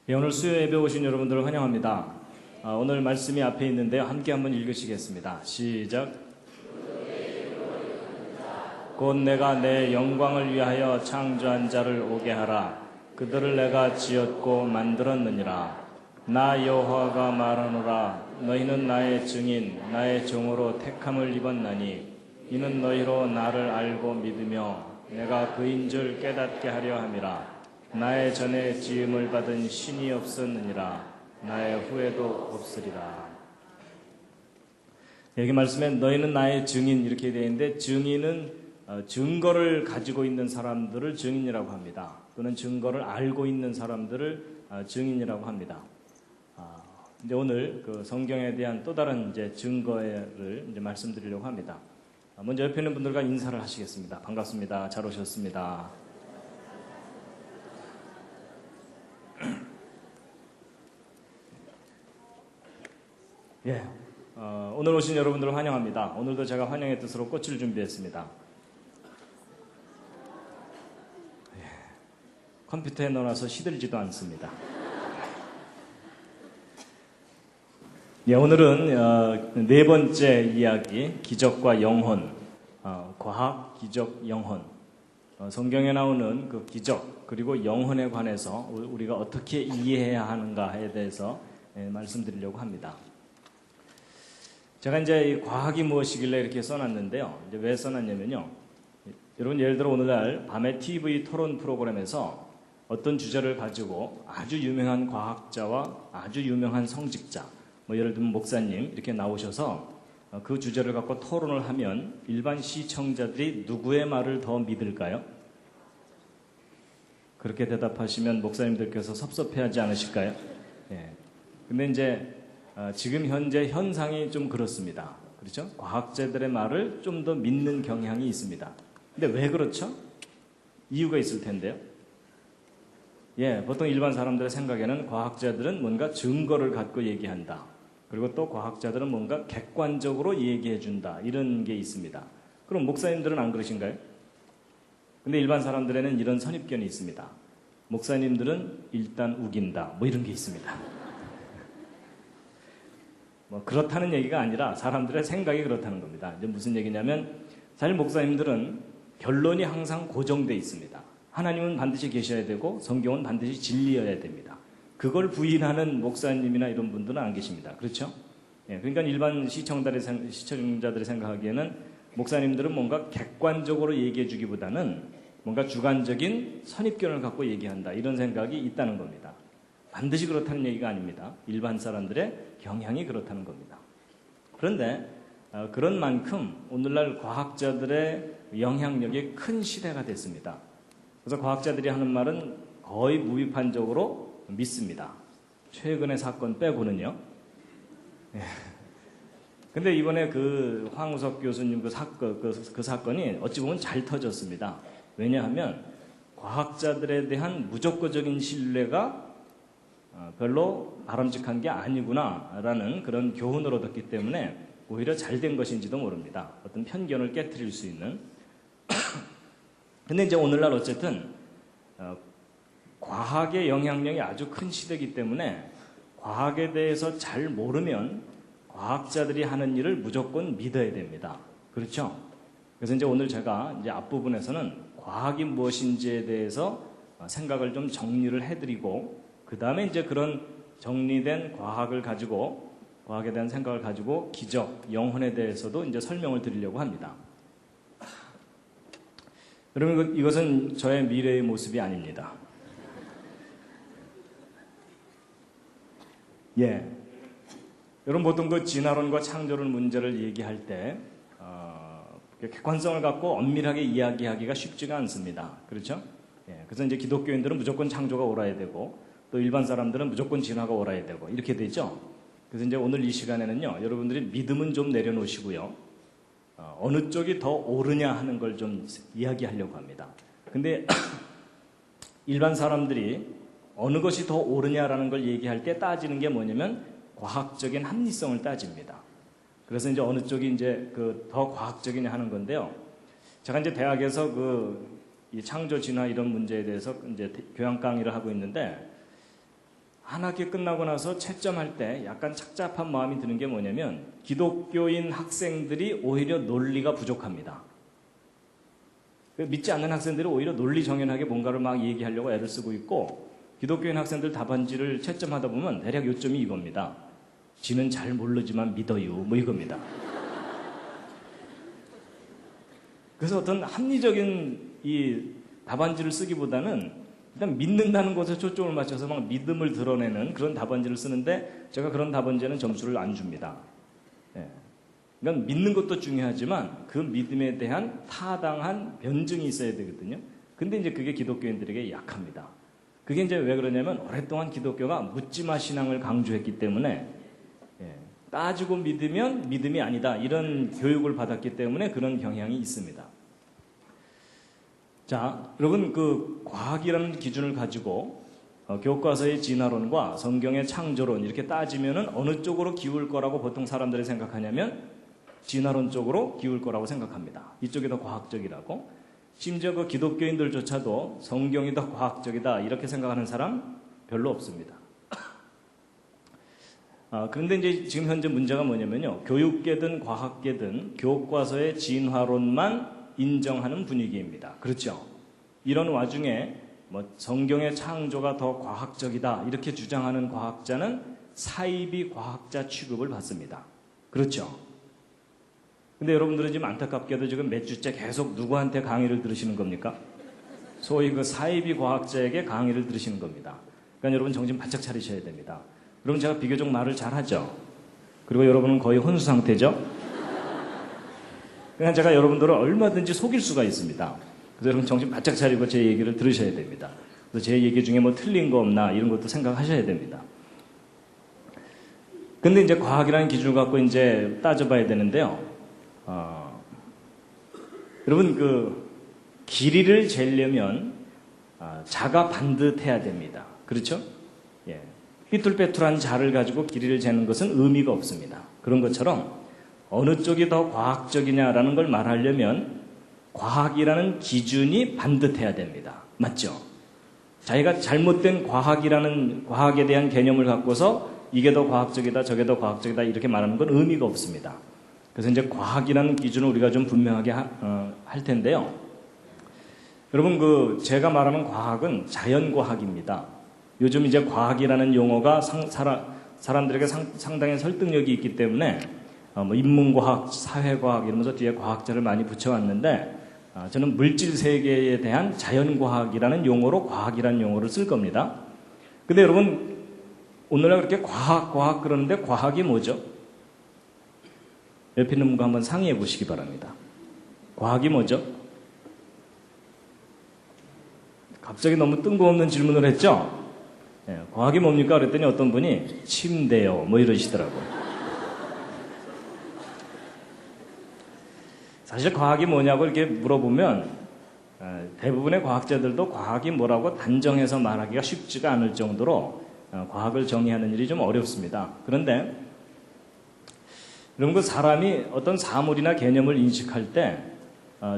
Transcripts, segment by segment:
예, 오늘 수요 예배 오신 여러분들을 환영합니다. 오늘 말씀이 앞에 있는데요. 함께 한번 읽으시겠습니다. 시작. 곧 내가 내 영광을 위하여 창조한 자를 오게 하라. 그들을 내가 지었고 만들었느니라. 나 여호와가 말하노라. 너희는 나의 증인, 나의 종으로 택함을 입었나니 이는 너희로 나를 알고 믿으며 내가 그인 줄 깨닫게 하려 함이라. 나의 전에 지음을 받은 신이 없었느니라. 나의 후에도 없으리라. 여기 말씀에 너희는 나의 증인 이렇게 되어 있는데, 증인은 증거를 가지고 있는 사람들을 증인이라고 합니다. 또는 증거를 알고 있는 사람들을 증인이라고 합니다. 이제 오늘 그 성경에 대한 또 다른 이제 증거를 이제 말씀드리려고 합니다. 먼저 옆에 있는 분들과 인사를 하시겠습니다. 반갑습니다. 잘 오셨습니다. 예, 오늘 오신 여러분들을 환영합니다. 오늘도 제가 환영의 뜻으로 꽃을 준비했습니다. 예, 컴퓨터에 넣어놔서 시들지도 않습니다. 예, 오늘은 네 번째 이야기, 기적과 영혼, 과학, 기적, 영혼. 성경에 나오는 그 기적 그리고 영혼에 관해서 우리가 어떻게 이해해야 하는가에 대해서 말씀드리려고 합니다. 제가 이제 이 과학이 무엇이길래 이렇게 써놨는데요. 이제 왜 써놨냐면요. 여러분 예를 들어 오늘날 밤에 TV 토론 프로그램에서 어떤 주제를 가지고 아주 유명한 과학자와 아주 유명한 성직자, 뭐 예를 들면 목사님 이렇게 나오셔서 그 주제를 갖고 토론을 하면 일반 시청자들이 누구의 말을 더 믿을까요? 그렇게 대답하시면 목사님들께서 섭섭해하지 않으실까요? 예. 근데 이제 지금 현재 현상이 좀 그렇습니다. 그렇죠? 과학자들의 말을 좀 더 믿는 경향이 있습니다. 근데 왜 그렇죠? 이유가 있을 텐데요. 예, 보통 일반 사람들의 생각에는 과학자들은 뭔가 증거를 갖고 얘기한다. 그리고 또 과학자들은 뭔가 객관적으로 얘기해준다. 이런 게 있습니다. 그럼 목사님들은 안 그러신가요? 근데 일반 사람들에는 이런 선입견이 있습니다. 목사님들은 일단 우긴다. 뭐 이런 게 있습니다. 뭐 그렇다는 얘기가 아니라 사람들의 생각이 그렇다는 겁니다. 이제 무슨 얘기냐면 사실 목사님들은 결론이 항상 고정되어 있습니다. 하나님은 반드시 계셔야 되고 성경은 반드시 진리여야 됩니다. 그걸 부인하는 목사님이나 이런 분들은 안 계십니다. 그렇죠? 예, 그러니까 일반 시청자들이 생각하기에는 목사님들은 뭔가 객관적으로 얘기해 주기보다는 뭔가 주관적인 선입견을 갖고 얘기한다. 이런 생각이 있다는 겁니다. 반드시 그렇다는 얘기가 아닙니다. 일반 사람들의 경향이 그렇다는 겁니다. 그런데 그런 만큼 오늘날 과학자들의 영향력이 큰 시대가 됐습니다. 그래서 과학자들이 하는 말은 거의 무비판적으로 믿습니다. 최근의 사건 빼고는요. 근데 이번에 그 황우석 교수님 그 사건이 어찌 보면 잘 터졌습니다. 왜냐하면 과학자들에 대한 무조건적인 신뢰가 별로 바람직한 게 아니구나라는 그런 교훈을 얻었기 때문에 오히려 잘된 것인지도 모릅니다. 어떤 편견을 깨트릴 수 있는. 근데 이제 오늘날 어쨌든 과학의 영향력이 아주 큰 시대이기 때문에 과학에 대해서 잘 모르면 과학자들이 하는 일을 무조건 믿어야 됩니다. 그렇죠? 그래서 이제 오늘 제가 이제 앞부분에서는 과학이 무엇인지에 대해서 생각을 좀 정리를 해드리고 그 다음에 이제 그런 정리된 과학에 대한 생각을 가지고 기적, 영혼에 대해서도 이제 설명을 드리려고 합니다. 여러분 이것은 저의 미래의 모습이 아닙니다. 예. 여러분 보통 그 진화론과 창조론 문제를 얘기할 때 객관성을 갖고 엄밀하게 이야기하기가 쉽지가 않습니다. 그렇죠? 예. 그래서 이제 기독교인들은 무조건 창조가 옳아야 되고 또 일반 사람들은 무조건 진화가 옳아야 되고 이렇게 되죠. 그래서 이제 오늘 이 시간에는요. 여러분들이 믿음은 좀 내려놓으시고요. 어느 쪽이 더 옳으냐 하는 걸 좀 이야기하려고 합니다. 근데 일반 사람들이 어느 것이 더 옳으냐라는 걸 얘기할 때 따지는 게 뭐냐면 과학적인 합리성을 따집니다. 그래서 이제 어느 쪽이 이제 더 과학적이냐 하는 건데요. 제가 이제 대학에서 이 창조 진화 이런 문제에 대해서 이제 교양 강의를 하고 있는데 한 학기 끝나고 나서 채점할 때 약간 착잡한 마음이 드는 게 뭐냐면 기독교인 학생들이 오히려 논리가 부족합니다. 믿지 않는 학생들이 오히려 논리 정연하게 뭔가를 막 얘기하려고 애를 쓰고 있고, 기독교인 학생들 답안지를 채점하다 보면 대략 요점이 이겁니다. 지는 잘 모르지만 믿어요. 뭐 이겁니다. 그래서 어떤 합리적인 이 답안지를 쓰기보다는 일단 믿는다는 것에 초점을 맞춰서 막 믿음을 드러내는 그런 답안지를 쓰는데, 제가 그런 답안지에는 점수를 안 줍니다. 예. 그러니까 믿는 것도 중요하지만 그 믿음에 대한 타당한 변증이 있어야 되거든요. 근데 이제 그게 기독교인들에게 약합니다. 그게 이제 왜 그러냐면 오랫동안 기독교가 묻지마 신앙을 강조했기 때문에, 따지고 믿으면 믿음이 아니다 이런 교육을 받았기 때문에 그런 경향이 있습니다. 자, 여러분 그 과학이라는 기준을 가지고 교과서의 진화론과 성경의 창조론 이렇게 따지면은 어느 쪽으로 기울 거라고 보통 사람들이 생각하냐면 진화론 쪽으로 기울 거라고 생각합니다. 이쪽이 더 과학적이라고. 심지어 그 기독교인들조차도 성경이 더 과학적이다 이렇게 생각하는 사람 별로 없습니다. 그런데 이제 지금 현재 문제가 뭐냐면요, 교육계든 과학계든 교과서의 진화론만 인정하는 분위기입니다. 그렇죠? 이런 와중에 뭐 성경의 창조가 더 과학적이다 이렇게 주장하는 과학자는 사이비 과학자 취급을 받습니다. 그렇죠? 근데 여러분들은 지금 안타깝게도 지금 몇 주째 계속 누구한테 강의를 들으시는 겁니까? 소위 그 사이비 과학자에게 강의를 들으시는 겁니다. 그러니까 여러분 정신 바짝 차리셔야 됩니다. 여러분 제가 비교적 말을 잘하죠? 그리고 여러분은 거의 혼수 상태죠? 그냥 제가 여러분들을 얼마든지 속일 수가 있습니다. 그래서 여러분 정신 바짝 차리고 제 얘기를 들으셔야 됩니다. 그래서 제 얘기 중에 뭐 틀린 거 없나 이런 것도 생각하셔야 됩니다. 근데 이제 과학이라는 기준을 갖고 이제 따져봐야 되는데요. 여러분 그 길이를 재려면 자가 반듯해야 됩니다. 그렇죠? 예. 삐뚤빼뚤한 자를 가지고 길이를 재는 것은 의미가 없습니다. 그런 것처럼 어느 쪽이 더 과학적이냐라는 걸 말하려면 과학이라는 기준이 반듯해야 됩니다. 맞죠? 자기가 잘못된 과학에 대한 개념을 갖고서 이게 더 과학적이다, 저게 더 과학적이다 이렇게 말하는 건 의미가 없습니다. 그래서 이제 과학이라는 기준을 우리가 좀 분명하게 할 텐데요. 여러분 그 제가 말하는 과학은 자연과학입니다. 요즘 이제 과학이라는 용어가 사람들에게 상당히 설득력이 있기 때문에 뭐 인문과학, 사회과학 이러면서 뒤에 과학자를 많이 붙여왔는데, 저는 물질 세계에 대한 자연과학이라는 용어로 과학이라는 용어를 쓸 겁니다. 근데 여러분 오늘날 그렇게 과학 그러는데 과학이 뭐죠? 옆에 있는 분과 한번 상의해 보시기 바랍니다. 과학이 뭐죠? 갑자기 너무 뜬금없는 질문을 했죠? 과학이 뭡니까? 그랬더니 어떤 분이 침대요 뭐 이러시더라고요. 사실 과학이 뭐냐고 이렇게 물어보면 대부분의 과학자들도 과학이 뭐라고 단정해서 말하기가 쉽지가 않을 정도로 과학을 정의하는 일이 좀 어렵습니다. 그런데 여러분 그 사람이 어떤 사물이나 개념을 인식할 때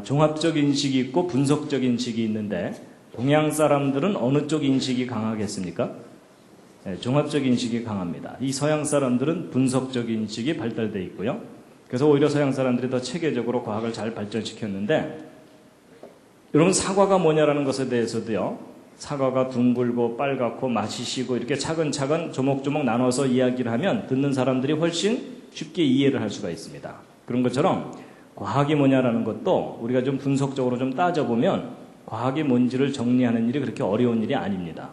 종합적 인식이 있고 분석적 인식이 있는데, 동양 사람들은 어느 쪽 인식이 강하겠습니까? 종합적 인식이 강합니다. 이 서양 사람들은 분석적 인식이 발달되어 있고요. 그래서 오히려 서양 사람들이 더 체계적으로 과학을 잘 발전시켰는데, 여러분 사과가 뭐냐라는 것에 대해서도요, 사과가 둥글고 빨갛고 맛이 시고 이렇게 차근차근 조목조목 나눠서 이야기를 하면 듣는 사람들이 훨씬 쉽게 이해를 할 수가 있습니다. 그런 것처럼 과학이 뭐냐라는 것도 우리가 좀 분석적으로 좀 따져보면 과학이 뭔지를 정리하는 일이 그렇게 어려운 일이 아닙니다.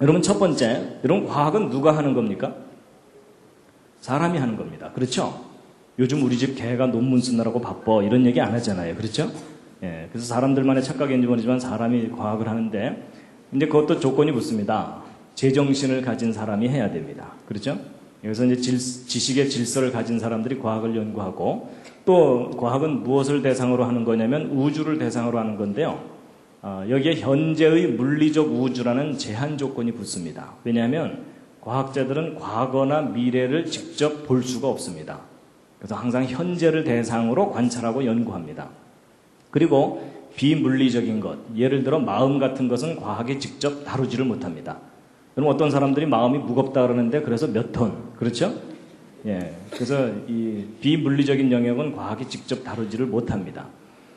여러분 첫 번째, 여러분 과학은 누가 하는 겁니까? 사람이 하는 겁니다. 그렇죠? 요즘 우리 집 개가 논문 쓰느라고 바빠 이런 얘기 안 하잖아요. 그렇죠? 예, 그래서 사람들만의 착각인지 모르지만 사람이 과학을 하는데, 근데 그것도 조건이 붙습니다. 제정신을 가진 사람이 해야 됩니다. 그렇죠? 여기서 이제 지식의 질서를 가진 사람들이 과학을 연구하고, 또 과학은 무엇을 대상으로 하는 거냐면 우주를 대상으로 하는 건데요. 여기에 현재의 물리적 우주라는 제한 조건이 붙습니다. 왜냐하면 과학자들은 과거나 미래를 직접 볼 수가 없습니다. 그래서 항상 현재를 대상으로 관찰하고 연구합니다. 그리고 비물리적인 것, 예를 들어 마음 같은 것은 과학이 직접 다루지를 못합니다. 그럼 어떤 사람들이 마음이 무겁다 그러는데 그래서 몇 톤, 그렇죠? 예, 그래서 이 비물리적인 영역은 과학이 직접 다루지를 못합니다.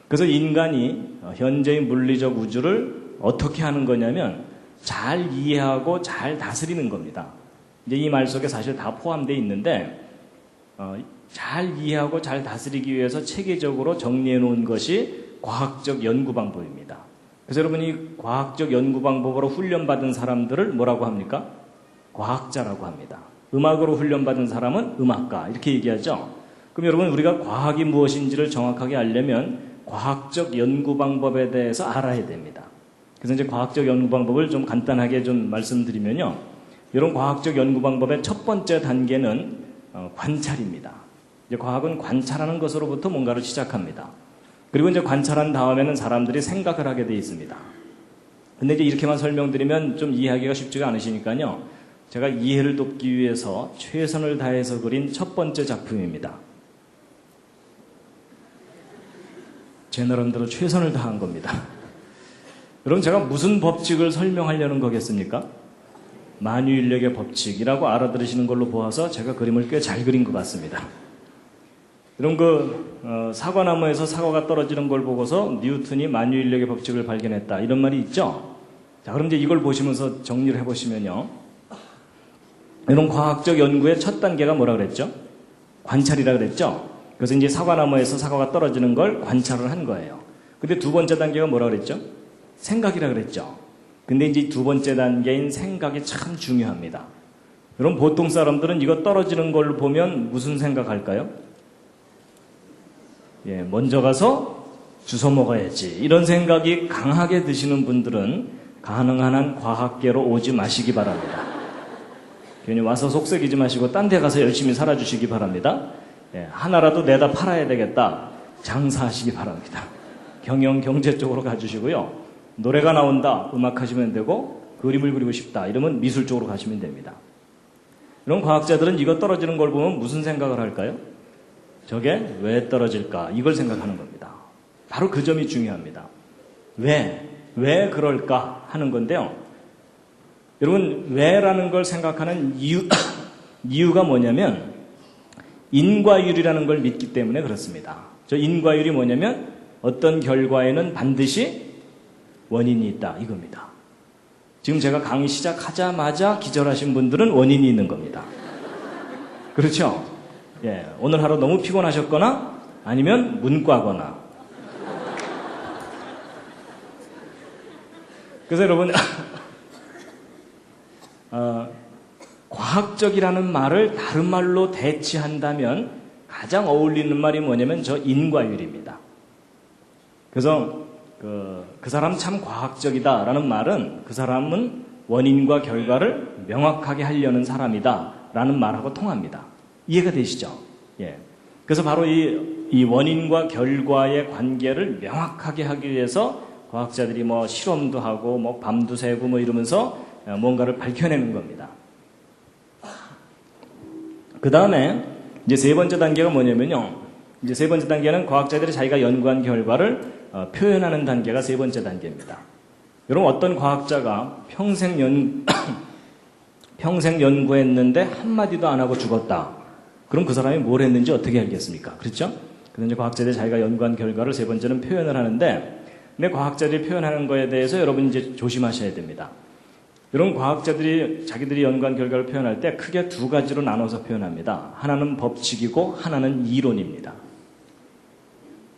그래서 인간이 현재의 물리적 우주를 어떻게 하는 거냐면 잘 이해하고 잘 다스리는 겁니다. 이제 이 말 속에 사실 다 포함되어 있는데 잘 이해하고 잘 다스리기 위해서 체계적으로 정리해 놓은 것이 과학적 연구 방법입니다. 그래서 여러분이 과학적 연구 방법으로 훈련받은 사람들을 뭐라고 합니까? 과학자라고 합니다. 음악으로 훈련받은 사람은 음악가 이렇게 얘기하죠. 그럼 여러분 우리가 과학이 무엇인지를 정확하게 알려면 과학적 연구 방법에 대해서 알아야 됩니다. 그래서 이제 과학적 연구 방법을 좀 간단하게 좀 말씀드리면요. 이런 과학적 연구 방법의 첫 번째 단계는 관찰입니다. 이제 과학은 관찰하는 것으로부터 뭔가를 시작합니다. 그리고 이제 관찰한 다음에는 사람들이 생각을 하게 되어 있습니다. 근데 이제 이렇게만 설명드리면 좀 이해하기가 쉽지가 않으시니까요. 제가 이해를 돕기 위해서 최선을 다해서 그린 첫 번째 작품입니다. 제 나름대로 최선을 다한 겁니다. 그럼 제가 무슨 법칙을 설명하려는 거겠습니까? 만유인력의 법칙이라고 알아들으시는 걸로 보아서 제가 그림을 꽤 잘 그린 것 같습니다. 이런 사과나무에서 사과가 떨어지는 걸 보고서 뉴턴이 만유인력의 법칙을 발견했다. 이런 말이 있죠? 자, 그럼 이제 이걸 보시면서 정리를 해보시면요. 이런 과학적 연구의 첫 단계가 뭐라 그랬죠? 관찰이라 그랬죠? 그래서 이제 사과나무에서 사과가 떨어지는 걸 관찰을 한 거예요. 근데 두 번째 단계가 뭐라 그랬죠? 생각이라 그랬죠? 근데 이제 두 번째 단계인 생각이 참 중요합니다. 그럼 보통 사람들은 이거 떨어지는 걸 보면 무슨 생각할까요? 예, 먼저 가서 주워 먹어야지. 이런 생각이 강하게 드시는 분들은 가능한 한 과학계로 오지 마시기 바랍니다. 괜히 와서 속썩이지 마시고 딴 데 가서 열심히 살아주시기 바랍니다. 예, 하나라도 내다 팔아야 되겠다. 장사하시기 바랍니다. 경영, 경제 쪽으로 가주시고요. 노래가 나온다. 음악 하시면 되고 그림을 그리고 싶다. 이러면 미술 쪽으로 가시면 됩니다. 이런 과학자들은 이거 떨어지는 걸 보면 무슨 생각을 할까요? 저게 왜 떨어질까? 이걸 생각하는 겁니다. 바로 그 점이 중요합니다. 왜 그럴까 하는 건데요. 여러분, 왜라는 걸 생각하는 이유가 뭐냐면 인과율이라는 걸 믿기 때문에 그렇습니다. 저 인과율이 뭐냐면 어떤 결과에는 반드시 원인이 있다 이겁니다. 지금 제가 강의 시작하자마자 기절하신 분들은 원인이 있는 겁니다. 그렇죠? 예, 오늘 하루 너무 피곤하셨거나 아니면 문과거나. 그래서 여러분 과학적이라는 말을 다른 말로 대치한다면 가장 어울리는 말이 뭐냐면 저 인과율입니다. 그래서 그 사람 참 과학적이다라는 말은 그 사람은 원인과 결과를 명확하게 하려는 사람이다라는 말하고 통합니다. 이해가 되시죠? 예. 그래서 바로 이 원인과 결과의 관계를 명확하게 하기 위해서 과학자들이 뭐 실험도 하고 뭐 밤도 새고 뭐 이러면서 뭔가를 밝혀내는 겁니다. 그 다음에 이제 세 번째 단계가 뭐냐면요. 이제 세 번째 단계는 과학자들이 자기가 연구한 결과를 표현하는 단계가 세 번째 단계입니다. 여러분 어떤 과학자가 평생 연구했는데 한마디도 안 하고 죽었다. 그럼 그 사람이 뭘 했는지 어떻게 알겠습니까? 그렇죠? 그래서 이제 과학자들이 자기가 연구한 결과를 세 번째는 표현을 하는데 근데 과학자들이 표현하는 거에 대해서 여러분 이제 조심하셔야 됩니다. 이런 과학자들이 자기들이 연구한 결과를 표현할 때 크게 두 가지로 나눠서 표현합니다. 하나는 법칙이고 하나는 이론입니다.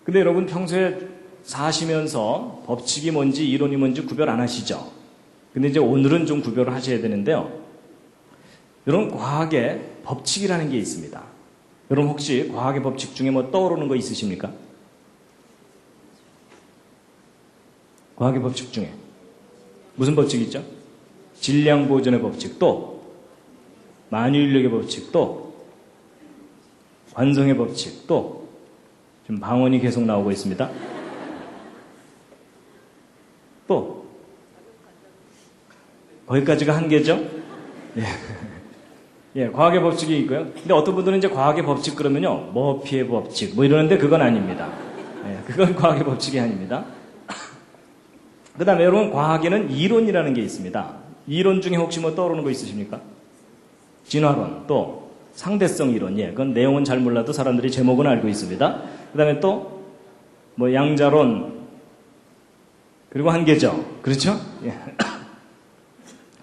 근데 여러분 평소에 사시면서 법칙이 뭔지 이론이 뭔지 구별 안 하시죠? 근데 이제 오늘은 좀 구별을 하셔야 되는데요. 여러분 과학의 법칙이라는 게 있습니다. 여러분 혹시 과학의 법칙 중에 뭐 떠오르는 거 있으십니까? 과학의 법칙 중에 무슨 법칙 있죠? 질량 보존의 법칙, 또 만유인력의 법칙, 또 관성의 법칙, 또 지금 방언이 계속 나오고 있습니다. 또 거기까지가 한계죠? 예. 예, 과학의 법칙이 있고요. 근데 어떤 분들은 이제 과학의 법칙 그러면요, 머피의 법칙 뭐 이러는데 그건 아닙니다. 예, 그건 과학의 법칙이 아닙니다. 그 다음에 여러분 과학에는 이론이라는 게 있습니다. 이론 중에 혹시 뭐 떠오르는 거 있으십니까? 진화론, 또 상대성 이론, 예, 그건 내용은 잘 몰라도 사람들이 제목은 알고 있습니다. 그 다음에 또 뭐 양자론, 그리고 한계적, 그렇죠? 예.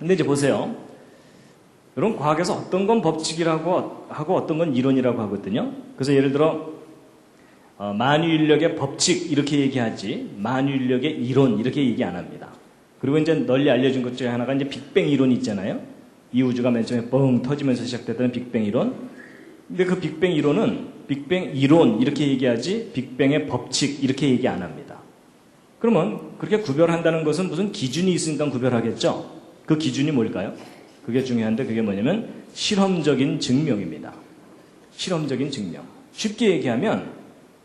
근데 이제 보세요. 여러분 과학에서 어떤 건 법칙이라고 하고 어떤 건 이론이라고 하거든요. 그래서 예를 들어 만유인력의 법칙 이렇게 얘기하지 만유인력의 이론 이렇게 얘기 안 합니다. 그리고 이제 널리 알려진 것 중에 하나가 이제 빅뱅 이론이 있잖아요. 이 우주가 맨 처음에 뻥 터지면서 시작됐던 빅뱅 이론. 근데 그 빅뱅 이론은 빅뱅 이론 이렇게 얘기하지 빅뱅의 법칙 이렇게 얘기 안 합니다. 그러면 그렇게 구별한다는 것은 무슨 기준이 있으니까 구별하겠죠. 그 기준이 뭘까요? 그게 중요한데 그게 뭐냐면 실험적인 증명입니다. 실험적인 증명. 쉽게 얘기하면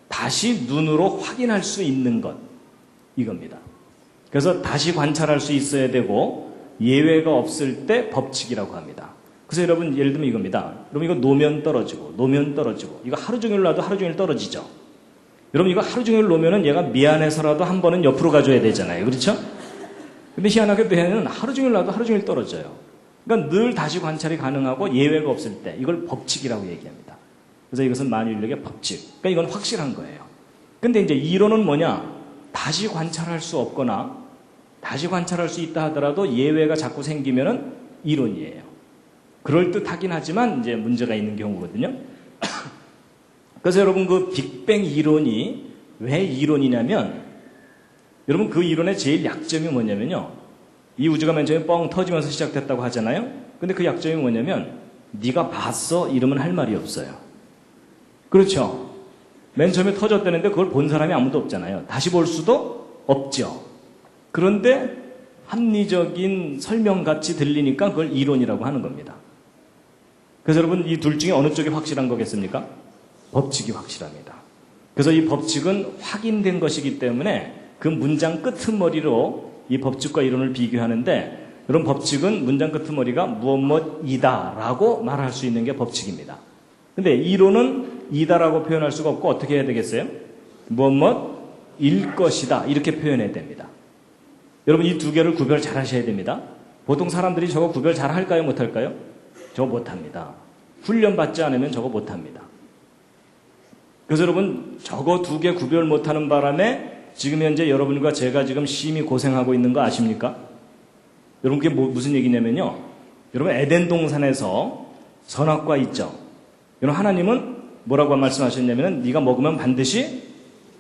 다시 눈으로 확인할 수 있는 것 이겁니다. 그래서 다시 관찰할 수 있어야 되고 예외가 없을 때 법칙이라고 합니다. 그래서 여러분 예를 들면 이겁니다. 여러분 이거 놓으면 떨어지고 놓으면 떨어지고 이거 하루 종일 놔도 하루 종일 떨어지죠. 여러분 이거 하루 종일 놓으면 얘가 미안해서라도 한 번은 옆으로 가줘야 되잖아요. 그렇죠? 근데 희한하게도 얘는 하루 종일 놔도 하루 종일 떨어져요. 그러니까 늘 다시 관찰이 가능하고 예외가 없을 때 이걸 법칙이라고 얘기합니다. 그래서 이것은 만유인력의 법칙. 그러니까 이건 확실한 거예요. 근데 이제 이론은 뭐냐? 다시 관찰할 수 없거나 다시 관찰할 수 있다 하더라도 예외가 자꾸 생기면은 이론이에요. 그럴듯하긴 하지만 이제 문제가 있는 경우거든요. 그래서 여러분 그 빅뱅 이론이 왜 이론이냐면 여러분 그 이론의 제일 약점이 뭐냐면요. 이 우주가 맨 처음에 뻥 터지면서 시작됐다고 하잖아요. 근데 그 약점이 뭐냐면 네가 봤어? 이러면 할 말이 없어요. 그렇죠. 맨 처음에 터졌다는데 그걸 본 사람이 아무도 없잖아요. 다시 볼 수도 없죠. 그런데 합리적인 설명같이 들리니까 그걸 이론이라고 하는 겁니다. 그래서 여러분 이 둘 중에 어느 쪽이 확실한 거겠습니까? 법칙이 확실합니다. 그래서 이 법칙은 확인된 것이기 때문에 그 문장 끄트머리로 이 법칙과 이론을 비교하는데 이런 법칙은 문장 끄트머리가 무엇이다 라고 말할 수 있는 게 법칙입니다. 근데 이론은 이다라고 표현할 수가 없고 어떻게 해야 되겠어요? 무엇일 것이다 이렇게 표현해야 됩니다. 여러분 이 두 개를 구별 잘 하셔야 됩니다. 보통 사람들이 저거 구별 잘 할까요? 못할까요? 저거 못합니다. 훈련받지 않으면 저거 못합니다. 그래서 여러분 저거 두 개 구별 못하는 바람에 지금 현재 여러분과 제가 지금 심히 고생하고 있는 거 아십니까? 여러분 그게 무슨 얘기냐면요. 여러분 에덴 동산에서 선악과 있죠. 여러분 하나님은 뭐라고 말씀하셨냐면 네가 먹으면 반드시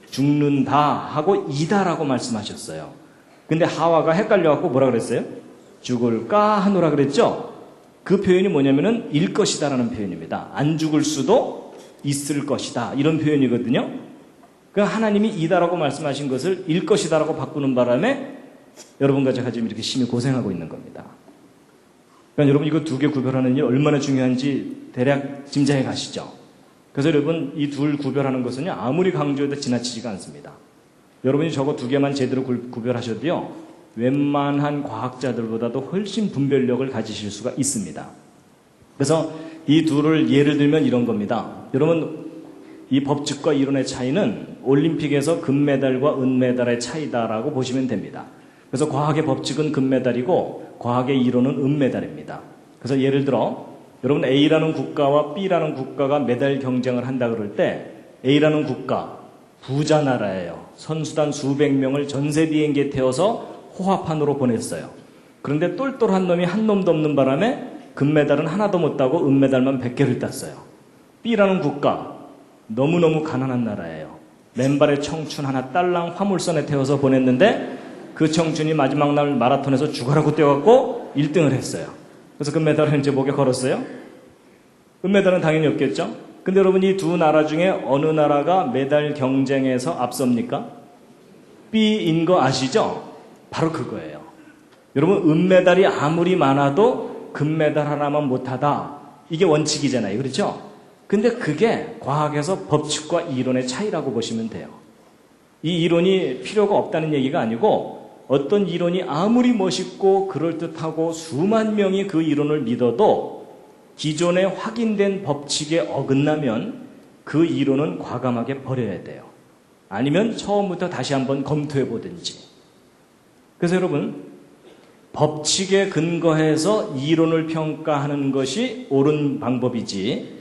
죽는다 하고 이다라고 말씀하셨어요. 근데 하와가 헷갈려갖고 뭐라 그랬어요? 죽을까 하노라 그랬죠? 그 표현이 뭐냐면은 일 것이다라는 표현입니다. 안 죽을 수도 있을 것이다 이런 표현이거든요. 그러니까 하나님이 이다라고 말씀하신 것을 일 것이다라고 바꾸는 바람에 여러분과 제가 지금 이렇게 심히 고생하고 있는 겁니다. 그러니까 여러분 이거 두 개 구별하는 일 얼마나 중요한지 대략 짐작해 가시죠. 그래서 여러분 이 둘 구별하는 것은요 아무리 강조해도 지나치지가 않습니다. 여러분이 저거 두 개만 제대로 구별하셔도요 웬만한 과학자들보다도 훨씬 분별력을 가지실 수가 있습니다. 그래서 이 둘을 예를 들면 이런 겁니다. 여러분 이 법칙과 이론의 차이는 올림픽에서 금메달과 은메달의 차이다라고 보시면 됩니다. 그래서 과학의 법칙은 금메달이고 과학의 이론은 은메달입니다. 그래서 예를 들어 여러분 A라는 국가와 B라는 국가가 메달 경쟁을 한다 그럴 때 A라는 국가 부자 나라예요. 선수단 수백 명을 전세 비행기에 태워서 호합판으로 보냈어요. 그런데 똘똘한 놈이 한 놈도 없는 바람에 금메달은 하나도 못 따고 은메달만 100개를 땄어요. B라는 국가 너무너무 가난한 나라예요. 맨발의 청춘 하나 딸랑 화물선에 태워서 보냈는데 그 청춘이 마지막 날 마라톤에서 죽어라고 뛰어갖고 1등을 했어요. 그래서 금메달을 이제 목에 걸었어요. 은메달은 당연히 없겠죠. 근데 여러분 이 두 나라 중에 어느 나라가 메달 경쟁에서 앞섭니까? B인 거 아시죠? 바로 그거예요. 여러분 은메달이 아무리 많아도 금메달 하나만 못하다. 이게 원칙이잖아요. 그렇죠? 근데 그게 과학에서 법칙과 이론의 차이라고 보시면 돼요. 이 이론이 필요가 없다는 얘기가 아니고 어떤 이론이 아무리 멋있고 그럴듯하고 수만 명이 그 이론을 믿어도 기존에 확인된 법칙에 어긋나면 그 이론은 과감하게 버려야 돼요. 아니면 처음부터 다시 한번 검토해 보든지. 그래서 여러분, 법칙에 근거해서 이론을 평가하는 것이 옳은 방법이지,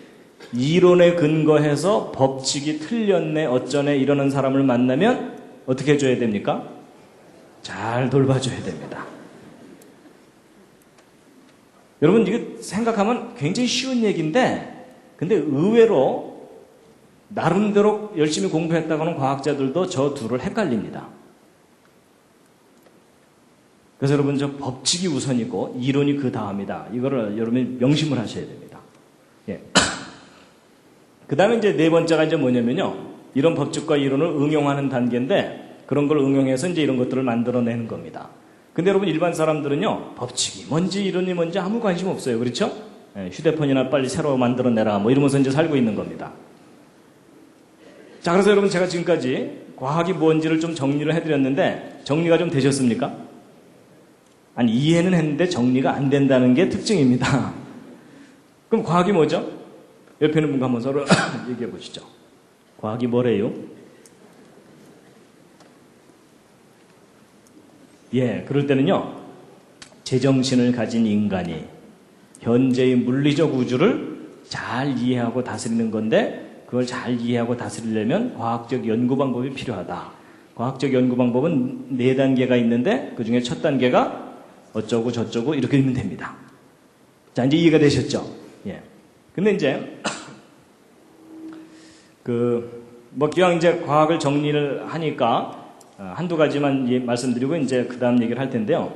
이론에 근거해서 법칙이 틀렸네 어쩌네 이러는 사람을 만나면 어떻게 해줘야 됩니까? 잘 돌봐줘야 됩니다. 여러분, 이거 생각하면 굉장히 쉬운 얘기인데, 근데 의외로 나름대로 열심히 공부했다고 하는 과학자들도 저 둘을 헷갈립니다. 그래서 여러분, 저 법칙이 우선이고 이론이 그 다음이다. 이거를 여러분이 명심을 하셔야 됩니다. 예. 그 다음에 이제 네 번째가 이제 뭐냐면요, 이런 법칙과 이론을 응용하는 단계인데, 그런 걸 응용해서 이제 이런 것들을 만들어내는 겁니다. 근데 여러분, 일반 사람들은요, 법칙이 뭔지 이론이 뭔지 아무 관심 없어요. 그렇죠? 예, 휴대폰이나 빨리 새로 만들어내라 뭐 이러면서 이제 살고 있는 겁니다. 자, 그래서 여러분, 제가 지금까지 과학이 뭔지를 좀 정리를 해드렸는데 정리가 좀 되셨습니까? 아니, 이해는 했는데 정리가 안 된다는 게 특징입니다. 그럼 과학이 뭐죠? 옆에 있는 분과 한번 서로 얘기해 보시죠. 과학이 뭐래요? 예, 그럴 때는요, 제정신을 가진 인간이 현재의 물리적 우주를 잘 이해하고 다스리는 건데, 그걸 잘 이해하고 다스리려면 과학적 연구 방법이 필요하다. 과학적 연구 방법은 4단계가 있는데 그 중에 첫 단계가 어쩌고 저쩌고 이렇게 읽으면 됩니다. 자, 이제 이해가 되셨죠? 예. 근데 이제 기왕 이제 과학을 정리를 하니까 한두 가지만 말씀드리고 이제 그 다음 얘기를 할 텐데요.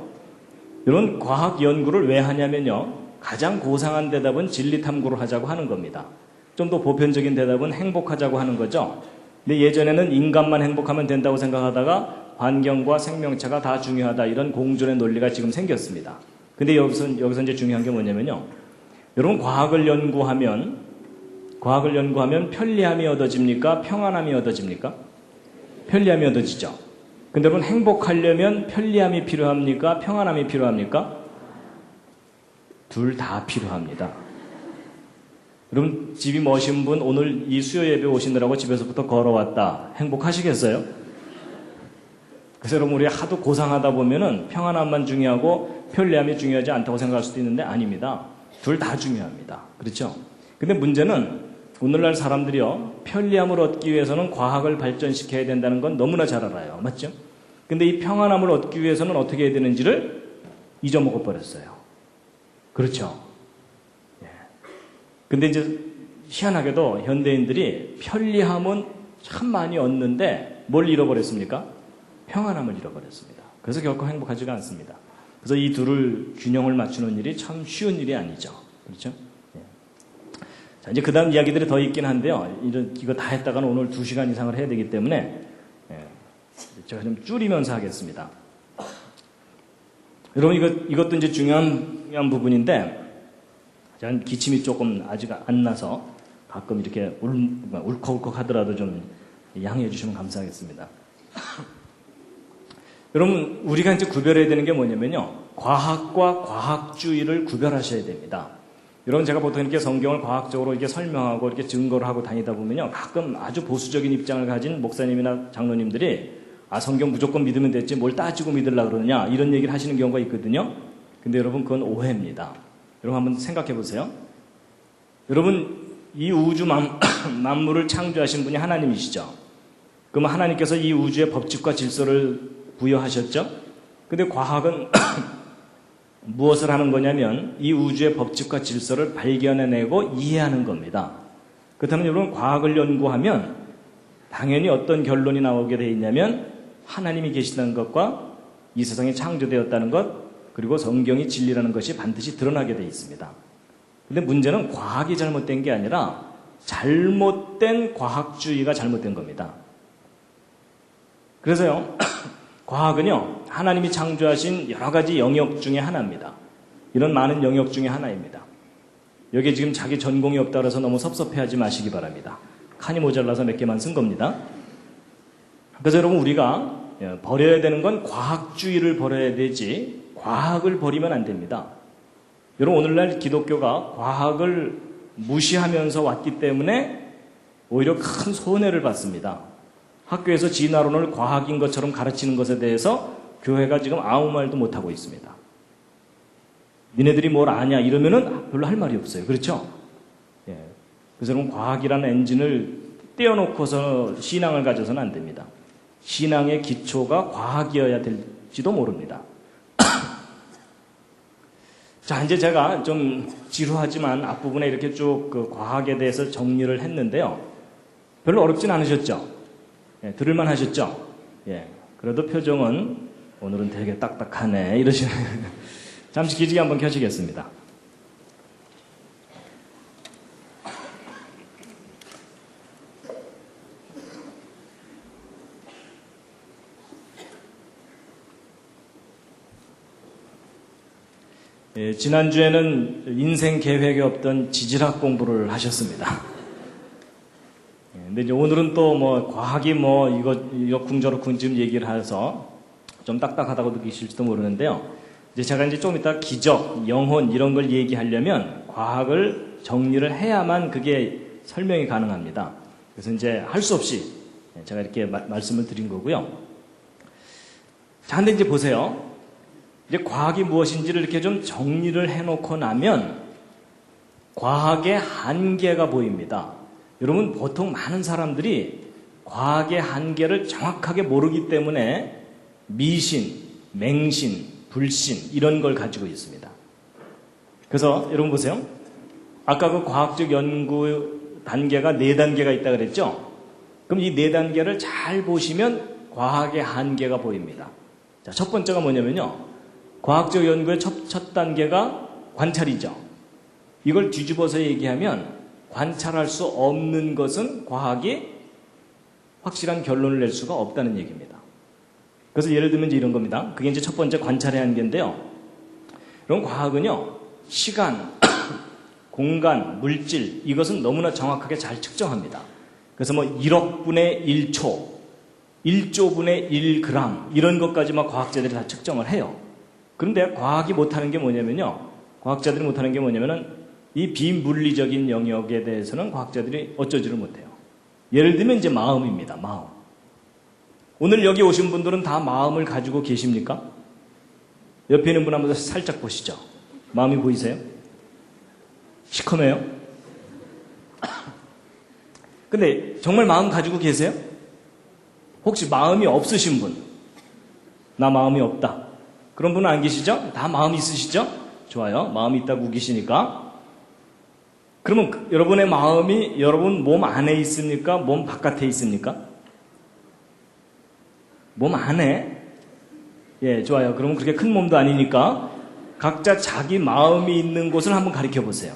이런 과학 연구를 왜 하냐면요, 가장 고상한 대답은 진리 탐구를 하자고 하는 겁니다. 좀 더 보편적인 대답은 행복하자고 하는 거죠. 근데 예전에는 인간만 행복하면 된다고 생각하다가 환경과 생명체가 다 중요하다, 이런 공존의 논리가 지금 생겼습니다. 근데 여기서 이제 중요한 게 뭐냐면요, 여러분, 과학을 연구하면 편리함이 얻어집니까? 평안함이 얻어집니까? 편리함이 얻어지죠. 근데 여러분, 행복하려면 편리함이 필요합니까? 평안함이 필요합니까? 둘 다 필요합니다. 여러분, 집이 머신 분 오늘 이 수요 예배 오시느라고 집에서부터 걸어왔다. 행복하시겠어요? 그래서 여러분, 우리 하도 고상하다 보면은 평안함만 중요하고 편리함이 중요하지 않다고 생각할 수도 있는데 아닙니다. 둘 다 중요합니다. 그렇죠? 근데 문제는 오늘날 사람들이요, 편리함을 얻기 위해서는 과학을 발전시켜야 된다는 건 너무나 잘 알아요. 맞죠? 근데 이 평안함을 얻기 위해서는 어떻게 해야 되는지를 잊어먹어 버렸어요. 그렇죠? 예. 근데 이제 희한하게도 현대인들이 편리함은 참 많이 얻는데 뭘 잃어버렸습니까? 평안함을 잃어버렸습니다. 그래서 결코 행복하지가 않습니다. 그래서 이 둘을 균형을 맞추는 일이 참 쉬운 일이 아니죠. 그렇죠? 예. 자, 이제 그 다음 이야기들이 더 있긴 한데요. 이거 다 했다가는 오늘 2시간 이상을 해야 되기 때문에, 예, 제가 좀 줄이면서 하겠습니다. 여러분, 이것도 이제 중요한 부분인데, 저는 기침이 조금 아직 안 나서 가끔 이렇게 울컥울컥 하더라도 좀 양해해 주시면 감사하겠습니다. 여러분, 우리가 이제 구별해야 되는 게 뭐냐면요, 과학과 과학주의를 구별하셔야 됩니다. 여러분, 제가 보통 이렇게 성경을 과학적으로 이렇게 설명하고 이렇게 증거를 하고 다니다 보면요, 가끔 아주 보수적인 입장을 가진 목사님이나 장로님들이 성경 무조건 믿으면 됐지 뭘 따지고 믿으려고 그러느냐, 이런 얘기를 하시는 경우가 있거든요. 근데 여러분, 그건 오해입니다. 여러분, 한번 생각해 보세요. 여러분, 이 우주 만물을 창조하신 분이 하나님이시죠. 그럼 하나님께서 이 우주의 법칙과 질서를 부여하셨죠? 근데 과학은 무엇을 하는 거냐면 이 우주의 법칙과 질서를 발견해내고 이해하는 겁니다. 그렇다면 여러분, 과학을 연구하면 당연히 어떤 결론이 나오게 되어 있냐면 하나님이 계시다는 것과 이 세상이 창조되었다는 것, 그리고 성경이 진리라는 것이 반드시 드러나게 되어 있습니다. 근데 문제는 과학이 잘못된 게 아니라 잘못된 과학주의가 잘못된 겁니다. 그래서요, 과학은요, 하나님이 창조하신 여러 가지 영역 중에 하나입니다. 이런 많은 영역 중에 하나입니다. 여기에 지금 자기 전공이 없다고 해서 너무 섭섭해하지 마시기 바랍니다. 칸이 모자라서 몇 개만 쓴 겁니다. 그래서 여러분, 우리가 버려야 되는 건 과학주의를 버려야 되지 과학을 버리면 안 됩니다. 여러분, 오늘날 기독교가 과학을 무시하면서 왔기 때문에 오히려 큰 손해를 봤습니다. 학교에서 진화론을 과학인 것처럼 가르치는 것에 대해서 교회가 지금 아무 말도 못하고 있습니다. 니네들이 뭘 아냐 이러면은 별로 할 말이 없어요. 그렇죠? 예. 그래서 여러분 과학이라는 엔진을 떼어놓고서 신앙을 가져서는 안 됩니다. 신앙의 기초가 과학이어야 될지도 모릅니다. 자, 이제 제가 좀 지루하지만 앞부분에 이렇게 쭉 그 과학에 대해서 정리를 했는데요. 별로 어렵진 않으셨죠? 예, 들을만 하셨죠? 예. 그래도 표정은 오늘은 되게 딱딱하네 이러시는. 잠시 기지개 한번 켜시겠습니다. 예, 지난주에는 인생 계획이 없던 지질학 공부를 하셨습니다. 예, 근데 이제 오늘은 또 뭐 과학이 뭐 이거 저럭쿵 지금 얘기를 해서 좀 딱딱하다고 느끼실지도 모르는데요. 이제 제가 이제 좀 이따 기적, 영혼 이런 걸 얘기하려면 과학을 정리를 해야만 그게 설명이 가능합니다. 그래서 이제 할 수 없이 제가 이렇게 말씀을 드린 거고요. 자, 근데 이제 보세요. 이제 과학이 무엇인지를 이렇게 좀 정리를 해놓고 나면 과학의 한계가 보입니다. 여러분, 보통 많은 사람들이 과학의 한계를 정확하게 모르기 때문에 미신, 맹신, 불신 이런 걸 가지고 있습니다. 그래서 여러분 보세요. 아까 그 과학적 연구 단계가 4단계가 있다 그랬죠? 그럼 이 4단계를 잘 보시면 과학의 한계가 보입니다. 자, 첫 번째가 뭐냐면요. 과학적 연구의 첫 단계가 관찰이죠. 이걸 뒤집어서 얘기하면 관찰할 수 없는 것은 과학이 확실한 결론을 낼 수가 없다는 얘기입니다. 그래서 예를 들면 이제 이런 겁니다. 그게 이제 첫 번째 관찰의 한계인데요. 그럼 과학은요, 시간, 공간, 물질, 이것은 너무나 정확하게 잘 측정합니다. 그래서 뭐 1억 분의 1초, 1조 분의 1g, 이런 것까지 막 과학자들이 다 측정을 해요. 그런데 과학이 못하는 게 뭐냐면요. 과학자들이 못하는 게 뭐냐면은 이 비물리적인 영역에 대해서는 과학자들이 어쩌지를 못해요. 예를 들면 이제 마음입니다. 마음. 오늘 여기 오신 분들은 다 마음을 가지고 계십니까? 옆에 있는 분 한번 살짝 보시죠. 마음이 보이세요? 시커매요? 근데 정말 마음 가지고 계세요? 혹시 마음이 없으신 분? 나 마음이 없다. 그런 분은 안 계시죠? 다 마음 있으시죠? 좋아요. 마음이 있다고 계시니까. 그러면 여러분의 마음이 여러분 몸 안에 있습니까? 몸 바깥에 있습니까? 몸 안에? 예, 좋아요. 그러면 그렇게 큰 몸도 아니니까 각자 자기 마음이 있는 곳을 한번 가리켜 보세요.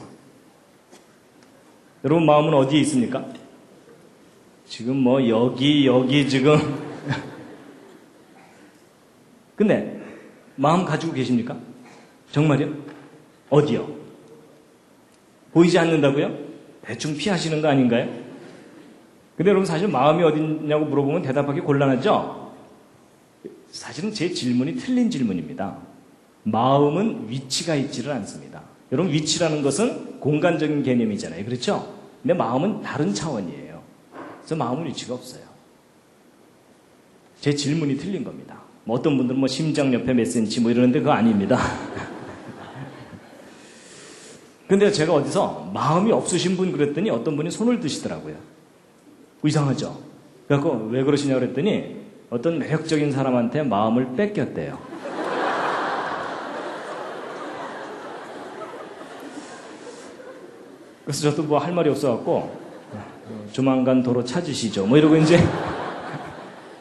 여러분 마음은 어디에 있습니까? 지금 뭐 여기 지금. 근데 마음 가지고 계십니까? 정말요? 어디요? 보이지 않는다고요? 대충 피하시는 거 아닌가요? 근데 여러분 사실 마음이 어디냐고 물어보면 대답하기 곤란하죠? 사실은 제 질문이 틀린 질문입니다. 마음은 위치가 있지를 않습니다. 여러분 위치라는 것은 공간적인 개념이잖아요. 그렇죠? 근데 마음은 다른 차원이에요. 그래서 마음은 위치가 없어요. 제 질문이 틀린 겁니다. 뭐 어떤 분들은 뭐 심장 옆에 몇 센치 뭐 이러는데 그거 아닙니다. 근데 제가 어디서 마음이 없으신 분 그랬더니 어떤 분이 손을 드시더라고요. 이상하죠? 그래서 왜 그러시냐고 그랬더니 어떤 매력적인 사람한테 마음을 뺏겼대요. 그래서 저도 뭐 할 말이 없어갖고 조만간 도로 찾으시죠. 뭐 이러고 이제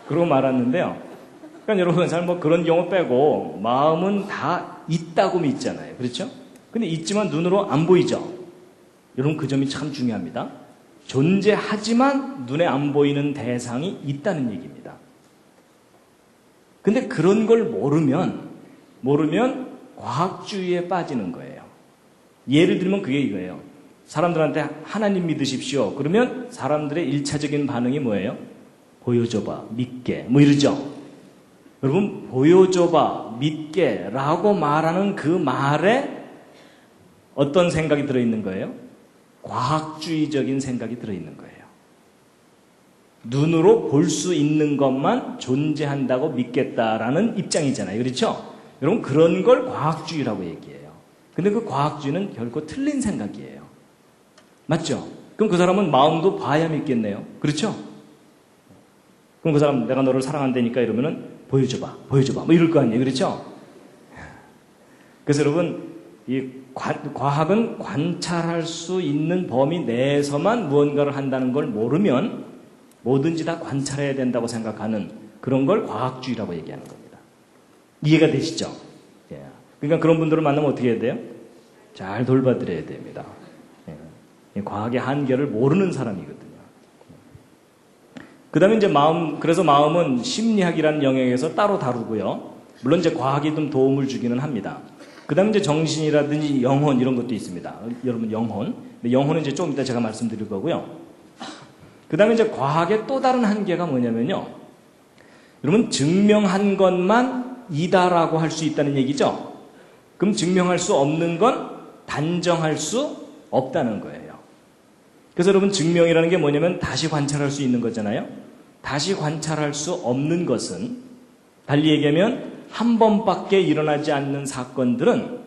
그러고 말았는데요. 그러니까 여러분 잘 뭐 그런 경우 빼고 마음은 다 있다고 믿잖아요. 그렇죠? 근데 있지만 눈으로 안 보이죠. 여러분 그 점이 참 중요합니다. 존재하지만 눈에 안 보이는 대상이 있다는 얘기입니다. 근데 그런 걸 모르면 과학주의에 빠지는 거예요. 예를 들면 그게 이거예요. 사람들한테 하나님 믿으십시오. 그러면 사람들의 1차적인 반응이 뭐예요? 보여줘봐, 믿게, 뭐 이러죠. 여러분 보여줘봐, 믿게 라고 말하는 그 말에 어떤 생각이 들어있는 거예요? 과학주의적인 생각이 들어있는 거예요. 눈으로 볼 수 있는 것만 존재한다고 믿겠다라는 입장이잖아요. 그렇죠? 여러분 그런 걸 과학주의라고 얘기해요. 근데 그 과학주의는 결코 틀린 생각이에요. 맞죠? 그럼 그 사람은 마음도 봐야 믿겠네요. 그렇죠? 그럼 그 사람 내가 너를 사랑한다니까 이러면은 보여줘봐 뭐 이럴 거 아니에요. 그렇죠? 그래서 여러분 이 과학은 관찰할 수 있는 범위 내에서만 무언가를 한다는 걸 모르면 뭐든지 다 관찰해야 된다고 생각하는 그런 걸 과학주의라고 얘기하는 겁니다. 이해가 되시죠? 예. 그러니까 그런 분들을 만나면 어떻게 해야 돼요? 잘 돌봐드려야 됩니다. 예. 과학의 한계를 모르는 사람이거든요. 그 다음에 이제 그래서 마음은 심리학이라는 영역에서 따로 다루고요. 물론 이제 과학이 좀 도움을 주기는 합니다. 그 다음에 이제 정신이라든지 영혼 이런 것도 있습니다. 여러분 영혼. 영혼은 이제 좀 이따 제가 말씀드릴 거고요. 그 다음에 이제 과학의 또 다른 한계가 뭐냐면요. 여러분 증명한 것만 이다라고 할 수 있다는 얘기죠. 그럼 증명할 수 없는 건 단정할 수 없다는 거예요. 그래서 여러분 증명이라는 게 뭐냐면 다시 관찰할 수 있는 거잖아요. 다시 관찰할 수 없는 것은 달리 얘기하면 한 번밖에 일어나지 않는 사건들은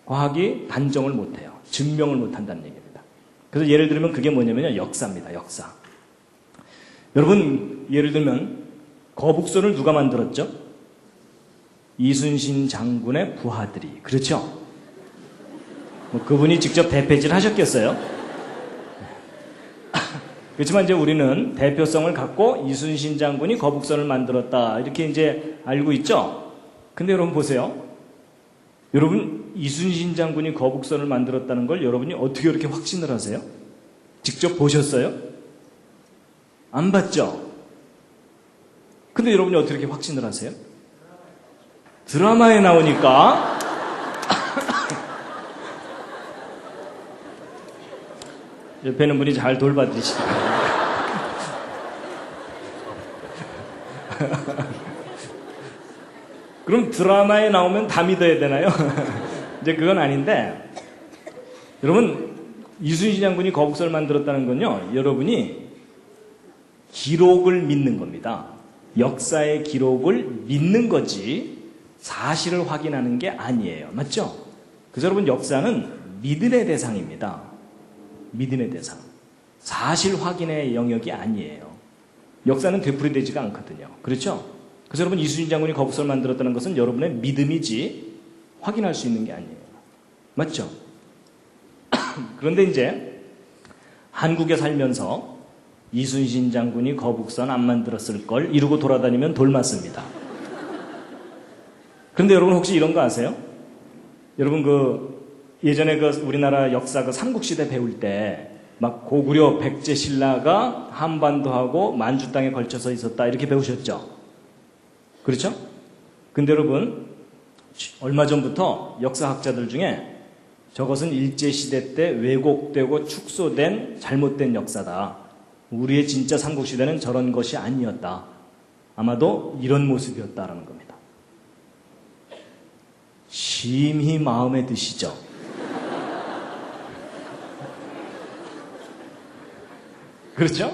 과학이 단정을 못해요. 증명을 못한다는 얘기입니다. 그래서 예를 들면 그게 뭐냐면요. 역사입니다. 역사. 여러분 예를 들면 거북선을 누가 만들었죠? 이순신 장군의 부하들이. 그렇죠? 그분이 직접 대패질 하셨겠어요? 그렇지만 이제 우리는 대표성을 갖고 이순신 장군이 거북선을 만들었다 이렇게 이제 알고 있죠? 근데 여러분 보세요. 여러분 이순신 장군이 거북선을 만들었다는 걸 여러분이 어떻게 그렇게 확신을 하세요? 직접 보셨어요? 안 봤죠? 근데 여러분이 어떻게 이렇게 확신을 하세요? 드라마에 나오니까 옆에 있는 분이 잘 돌봐드리시죠. 그럼 드라마에 나오면 다 믿어야 되나요? 이제 그건 아닌데 여러분 이순신 장군이 거북선을 만들었다는 건요. 여러분이 기록을 믿는 겁니다. 역사의 기록을 믿는 거지 사실을 확인하는 게 아니에요. 맞죠? 그래서 여러분 역사는 믿음의 대상입니다. 믿음의 대상. 사실 확인의 영역이 아니에요. 역사는 되풀이되지가 않거든요. 그렇죠? 그래서 여러분 이순신 장군이 거북선을 만들었다는 것은 여러분의 믿음이지 확인할 수 있는 게 아니에요. 맞죠? 그런데 이제 한국에 살면서 이순신 장군이 거북선 안 만들었을 걸 이러고 돌아다니면 돌 맞습니다. 그런데 여러분 혹시 이런 거 아세요? 여러분 예전에 우리나라 역사 삼국시대 배울 때 막 고구려 백제 신라가 한반도하고 만주 땅에 걸쳐서 있었다 이렇게 배우셨죠? 그렇죠? 근데 여러분 얼마 전부터 역사학자들 중에 저것은 일제시대 때 왜곡되고 축소된 잘못된 역사다. 우리의 진짜 삼국시대는 저런 것이 아니었다. 아마도 이런 모습이었다라는 겁니다. 심히 마음에 드시죠? 그렇죠?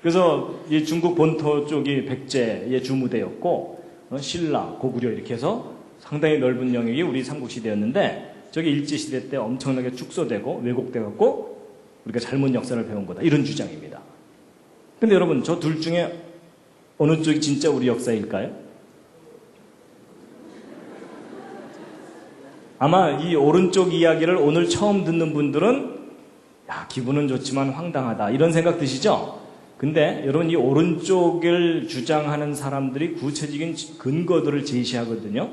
그래서 이 중국 본토 쪽이 백제의 주무대였고 신라, 고구려 이렇게 해서 상당히 넓은 영역이 우리 삼국시대였는데 저게 일제시대 때 엄청나게 축소되고 왜곡돼갖고 우리가 잘못 역사를 배운 거다. 이런 주장입니다. 근데 여러분 저 둘 중에 어느 쪽이 진짜 우리 역사일까요? 아마 이 오른쪽 이야기를 오늘 처음 듣는 분들은 야, 기분은 좋지만 황당하다 이런 생각 드시죠? 근데 여러분 이 오른쪽을 주장하는 사람들이 구체적인 근거들을 제시하거든요.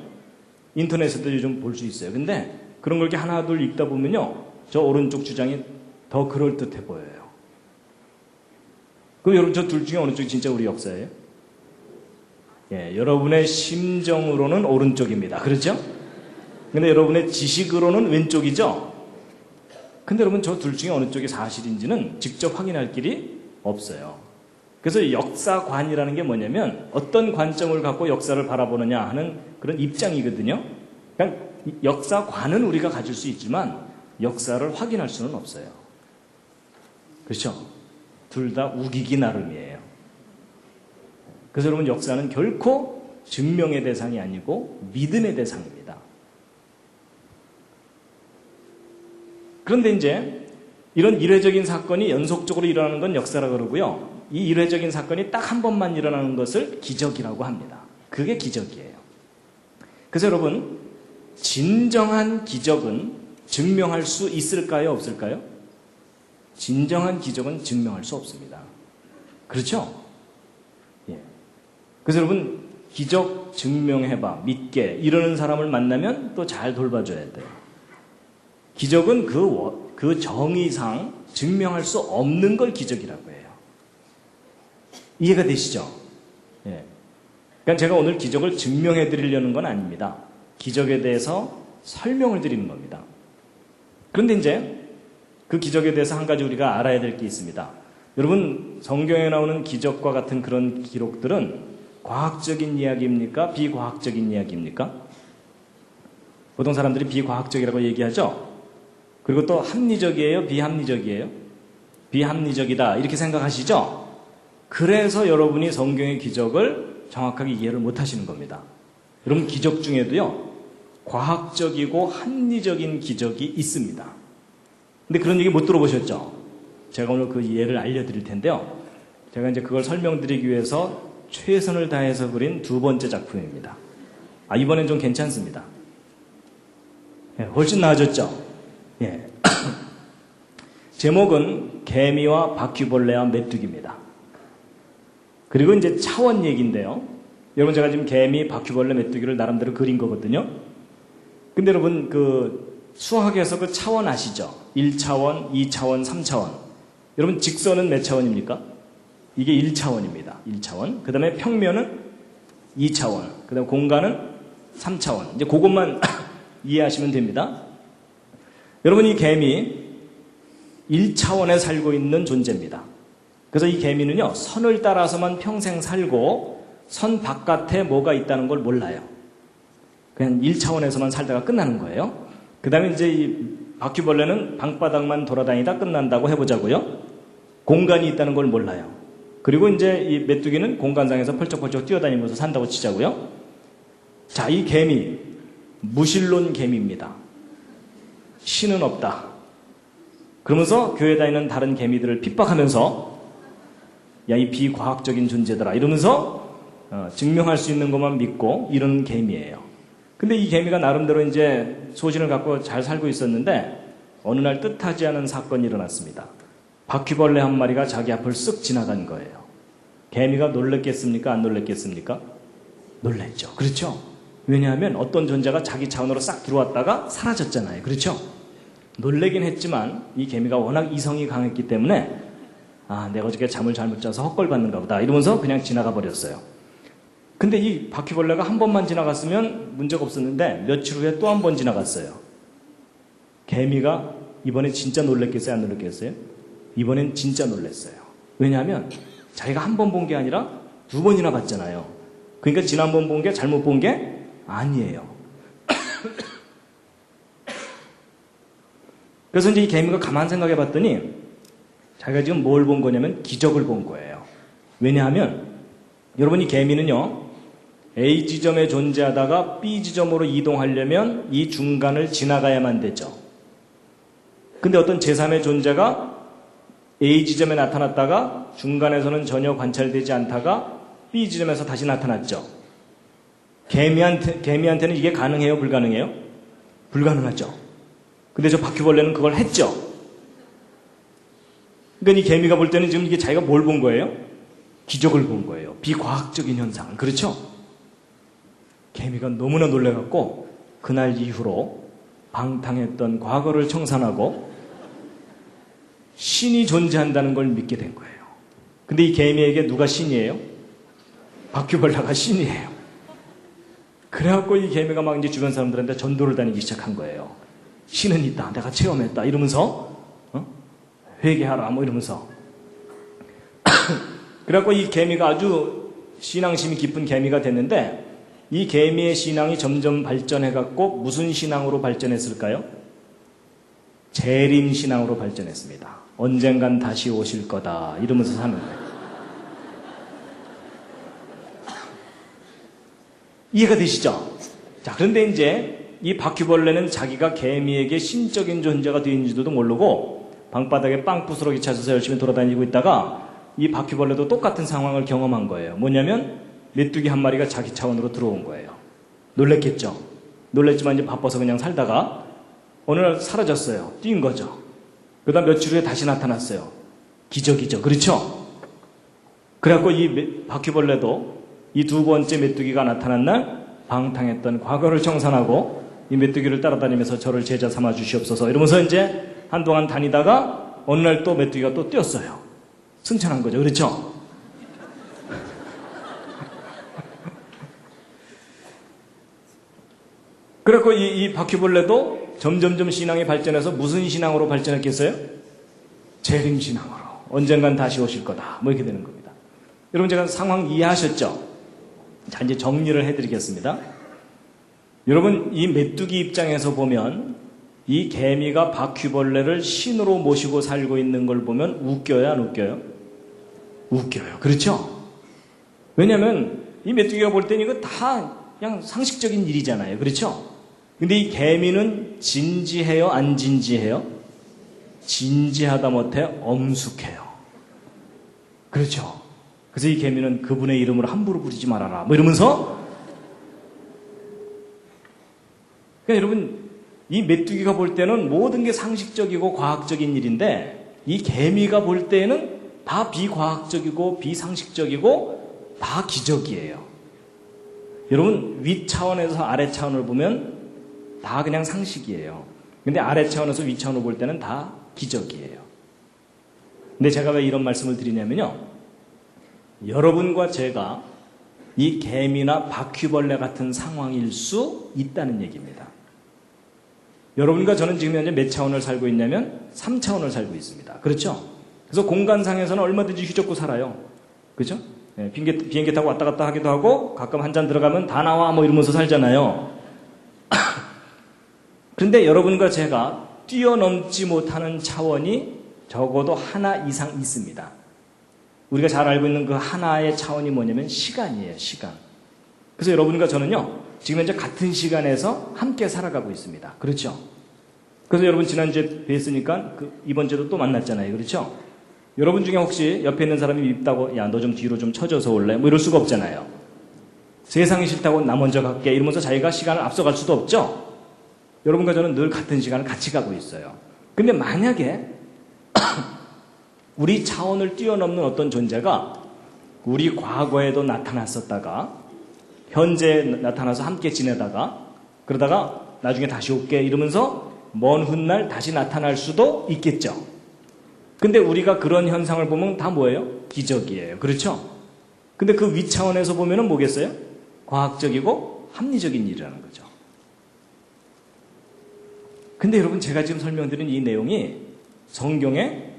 인터넷에도 요즘 볼 수 있어요. 근데 그런 걸 이렇게 하나 둘 읽다 보면요. 저 오른쪽 주장이 더 그럴듯해 보여요. 그럼 여러분 저 둘 중에 어느 쪽이 진짜 우리 역사예요? 예, 여러분의 심정으로는 오른쪽입니다. 그렇죠? 근데 여러분의 지식으로는 왼쪽이죠? 근데 여러분 저 둘 중에 어느 쪽이 사실인지는 직접 확인할 길이 없어요. 그래서 역사관이라는 게 뭐냐면 어떤 관점을 갖고 역사를 바라보느냐 하는 그런 입장이거든요. 그러니까 역사관은 우리가 가질 수 있지만 역사를 확인할 수는 없어요. 그렇죠? 둘 다 우기기 나름이에요. 그래서 여러분 역사는 결코 증명의 대상이 아니고 믿음의 대상입니다. 그런데 이제 이런 이례적인 사건이 연속적으로 일어나는 건 역사라 그러고요. 이 이례적인 사건이 딱 한 번만 일어나는 것을 기적이라고 합니다. 그게 기적이에요. 그래서 여러분, 진정한 기적은 증명할 수 있을까요? 없을까요? 진정한 기적은 증명할 수 없습니다. 그렇죠? 예. 그래서 여러분, 기적 증명해봐, 믿게 이러는 사람을 만나면 또 잘 돌봐줘야 돼요. 기적은 그 정의상 증명할 수 없는 걸 기적이라고 해요. 이해가 되시죠? 예. 그러니까 제가 오늘 기적을 증명해 드리려는 건 아닙니다. 기적에 대해서 설명을 드리는 겁니다. 그런데 이제 그 기적에 대해서 한 가지 우리가 알아야 될 게 있습니다. 여러분, 성경에 나오는 기적과 같은 그런 기록들은 과학적인 이야기입니까? 비과학적인 이야기입니까? 보통 사람들이 비과학적이라고 얘기하죠? 그리고 또 합리적이에요? 비합리적이에요? 비합리적이다 이렇게 생각하시죠? 그래서 여러분이 성경의 기적을 정확하게 이해를 못 하시는 겁니다. 여러분, 기적 중에도요, 과학적이고 합리적인 기적이 있습니다. 근데 그런 얘기 못 들어보셨죠? 제가 오늘 그 이해를 알려드릴 텐데요. 제가 이제 그걸 설명드리기 위해서 최선을 다해서 그린 두 번째 작품입니다. 이번엔 좀 괜찮습니다. 예, 훨씬 나아졌죠? 예. 제목은 개미와 바퀴벌레와 메뚜기입니다. 그리고 이제 차원 얘기인데요. 여러분, 제가 지금 개미, 바퀴벌레, 메뚜기를 나름대로 그린 거거든요. 근데 여러분, 그 수학에서 그 차원 아시죠? 1차원, 2차원, 3차원. 여러분, 직선은 몇 차원입니까? 이게 1차원입니다. 1차원. 그 다음에 평면은 2차원. 그 다음에 공간은 3차원. 이제 그것만 이해하시면 됩니다. 여러분, 이 개미 1차원에 살고 있는 존재입니다. 그래서 이 개미는요, 선을 따라서만 평생 살고 선 바깥에 뭐가 있다는 걸 몰라요. 그냥 1차원에서만 살다가 끝나는 거예요. 그 다음에 이제 이 바퀴벌레는 방바닥만 돌아다니다 끝난다고 해보자고요. 공간이 있다는 걸 몰라요. 그리고 이제 이 메뚜기는 공간상에서 펄쩍펄쩍 뛰어다니면서 산다고 치자고요. 자, 이 개미, 무신론 개미입니다. 신은 없다. 그러면서 교회 다니는 다른 개미들을 핍박하면서 야, 이 비과학적인 존재들아 이러면서 증명할 수 있는 것만 믿고 이런 개미예요. 근데 이 개미가 나름대로 이제 소신을 갖고 잘 살고 있었는데 어느 날 뜻하지 않은 사건이 일어났습니다. 바퀴벌레 한 마리가 자기 앞을 쓱 지나간 거예요. 개미가 놀랬겠습니까? 안 놀랬겠습니까? 놀랬죠. 그렇죠? 왜냐하면 어떤 존재가 자기 차원으로 싹 들어왔다가 사라졌잖아요. 그렇죠? 놀래긴 했지만 이 개미가 워낙 이성이 강했기 때문에 내가 어저께 잠을 잘못 자서 헛걸받는가 보다 이러면서 그냥 지나가 버렸어요. 근데 이 바퀴벌레가 한 번만 지나갔으면 문제가 없었는데 며칠 후에 또 한 번 지나갔어요. 개미가 이번에 진짜 놀랬겠어요? 안 놀랬겠어요? 이번엔 진짜 놀랐어요. 왜냐하면 자기가 한 번 본 게 아니라 두 번이나 봤잖아요. 그러니까 지난번 본 게 잘못 본 게 아니에요. 그래서 이제 이 개미가 가만 생각해 봤더니 자기가 지금 뭘 본 거냐면 기적을 본 거예요. 왜냐하면 여러분, 이 개미는요, A 지점에 존재하다가 B 지점으로 이동하려면 이 중간을 지나가야만 되죠. 근데 어떤 제3의 존재가 A 지점에 나타났다가 중간에서는 전혀 관찰되지 않다가 B 지점에서 다시 나타났죠. 개미한테는 이게 가능해요? 불가능해요? 불가능하죠. 근데 저 바퀴벌레는 그걸 했죠. 그러니까 이 개미가 볼 때는 지금 이게 자기가 뭘 본 거예요? 기적을 본 거예요. 비과학적인 현상을. 그렇죠? 개미가 너무나 놀래갖고 그날 이후로 방탕했던 과거를 청산하고 신이 존재한다는 걸 믿게 된 거예요. 근데 이 개미에게 누가 신이에요? 바퀴벌레가 신이에요. 그래갖고 이 개미가 막 이제 주변 사람들한테 전도를 다니기 시작한 거예요. 신은 있다. 내가 체험했다. 이러면서 회개하라. 뭐 이러면서. 그래갖고 이 개미가 아주 신앙심이 깊은 개미가 됐는데 이 개미의 신앙이 점점 발전해갖고 무슨 신앙으로 발전했을까요? 재림 신앙으로 발전했습니다. 언젠간 다시 오실 거다. 이러면서 사는 거예요. 이해가 되시죠? 자, 그런데 이제 이 바퀴벌레는 자기가 개미에게 신적인 존재가 되는지도 모르고 방바닥에 빵 부스러기 찾아서 열심히 돌아다니고 있다가 이 바퀴벌레도 똑같은 상황을 경험한 거예요. 뭐냐면 메뚜기 한 마리가 자기 차원으로 들어온 거예요. 놀랬겠죠? 놀랬지만 이제 바빠서 그냥 살다가 어느 날 사라졌어요. 뛴 거죠. 그 다음 며칠 후에 다시 나타났어요. 기적이죠. 그렇죠? 그래갖고 이 바퀴벌레도 이 두 번째 메뚜기가 나타난 날 방탕했던 과거를 청산하고 이 메뚜기를 따라다니면서 저를 제자 삼아 주시옵소서 이러면서 이제 한동안 다니다가 어느 날 또 메뚜기가 또 뛰었어요. 승천한 거죠. 그렇죠? 그래갖고 이 바퀴벌레도 점점점 신앙이 발전해서 무슨 신앙으로 발전했겠어요? 재림신앙으로. 언젠간 다시 오실 거다. 뭐 이렇게 되는 겁니다. 여러분 제가 상황 이해하셨죠? 자, 이제 정리를 해드리겠습니다. 여러분, 이 메뚜기 입장에서 보면 이 개미가 바퀴벌레를 신으로 모시고 살고 있는 걸 보면 웃겨요, 안 웃겨요? 웃겨요. 그렇죠? 왜냐면 이 메뚜기가 볼 때는 이거 다 그냥 상식적인 일이잖아요. 그렇죠? 근데 이 개미는 진지해요, 안 진지해요? 진지하다 못해 엄숙해요. 그렇죠? 그래서 이 개미는 그분의 이름을 함부로 부르지 말아라. 뭐 이러면서 그러니까 여러분 이 메뚜기가 볼 때는 모든 게 상식적이고 과학적인 일인데 이 개미가 볼 때는 다 비과학적이고 비상식적이고 다 기적이에요. 여러분 위 차원에서 아래 차원을 보면 다 그냥 상식이에요. 근데 아래 차원에서 위 차원을 볼 때는 다 기적이에요. 근데 제가 왜 이런 말씀을 드리냐면요. 여러분과 제가 이 개미나 바퀴벌레 같은 상황일 수 있다는 얘기입니다. 여러분과 저는 지금 현재 몇 차원을 살고 있냐면 3차원을 살고 있습니다. 그렇죠? 그래서 공간상에서는 얼마든지 휘젓고 살아요. 그렇죠? 네, 비행기 타고 왔다 갔다 하기도 하고 가끔 한 잔 들어가면 다 나와 뭐 이러면서 살잖아요. 그런데 여러분과 제가 뛰어넘지 못하는 차원이 적어도 하나 이상 있습니다. 우리가 잘 알고 있는 그 하나의 차원이 뭐냐면 시간이에요. 시간. 그래서 여러분과 저는요. 지금 현재 같은 시간에서 함께 살아가고 있습니다. 그렇죠? 그래서 여러분 지난주에 뵀으니까 이번 주에도 또 만났잖아요. 그렇죠? 여러분 중에 혹시 옆에 있는 사람이 밉다고 야, 너 좀 뒤로 좀 쳐져서 올래? 뭐 이럴 수가 없잖아요. 세상이 싫다고 나 먼저 갈게 이러면서 자기가 시간을 앞서갈 수도 없죠? 여러분과 저는 늘 같은 시간을 같이 가고 있어요. 근데 만약에 우리 차원을 뛰어넘는 어떤 존재가 우리 과거에도 나타났었다가 현재에 나타나서 함께 지내다가 그러다가 나중에 다시 올게 이러면서 먼 훗날 다시 나타날 수도 있겠죠. 근데 우리가 그런 현상을 보면 다 뭐예요? 기적이에요. 그렇죠? 근데 그 위차원에서 보면은 뭐겠어요? 과학적이고 합리적인 일이라는 거죠. 근데 여러분 제가 지금 설명드린 이 내용이 성경에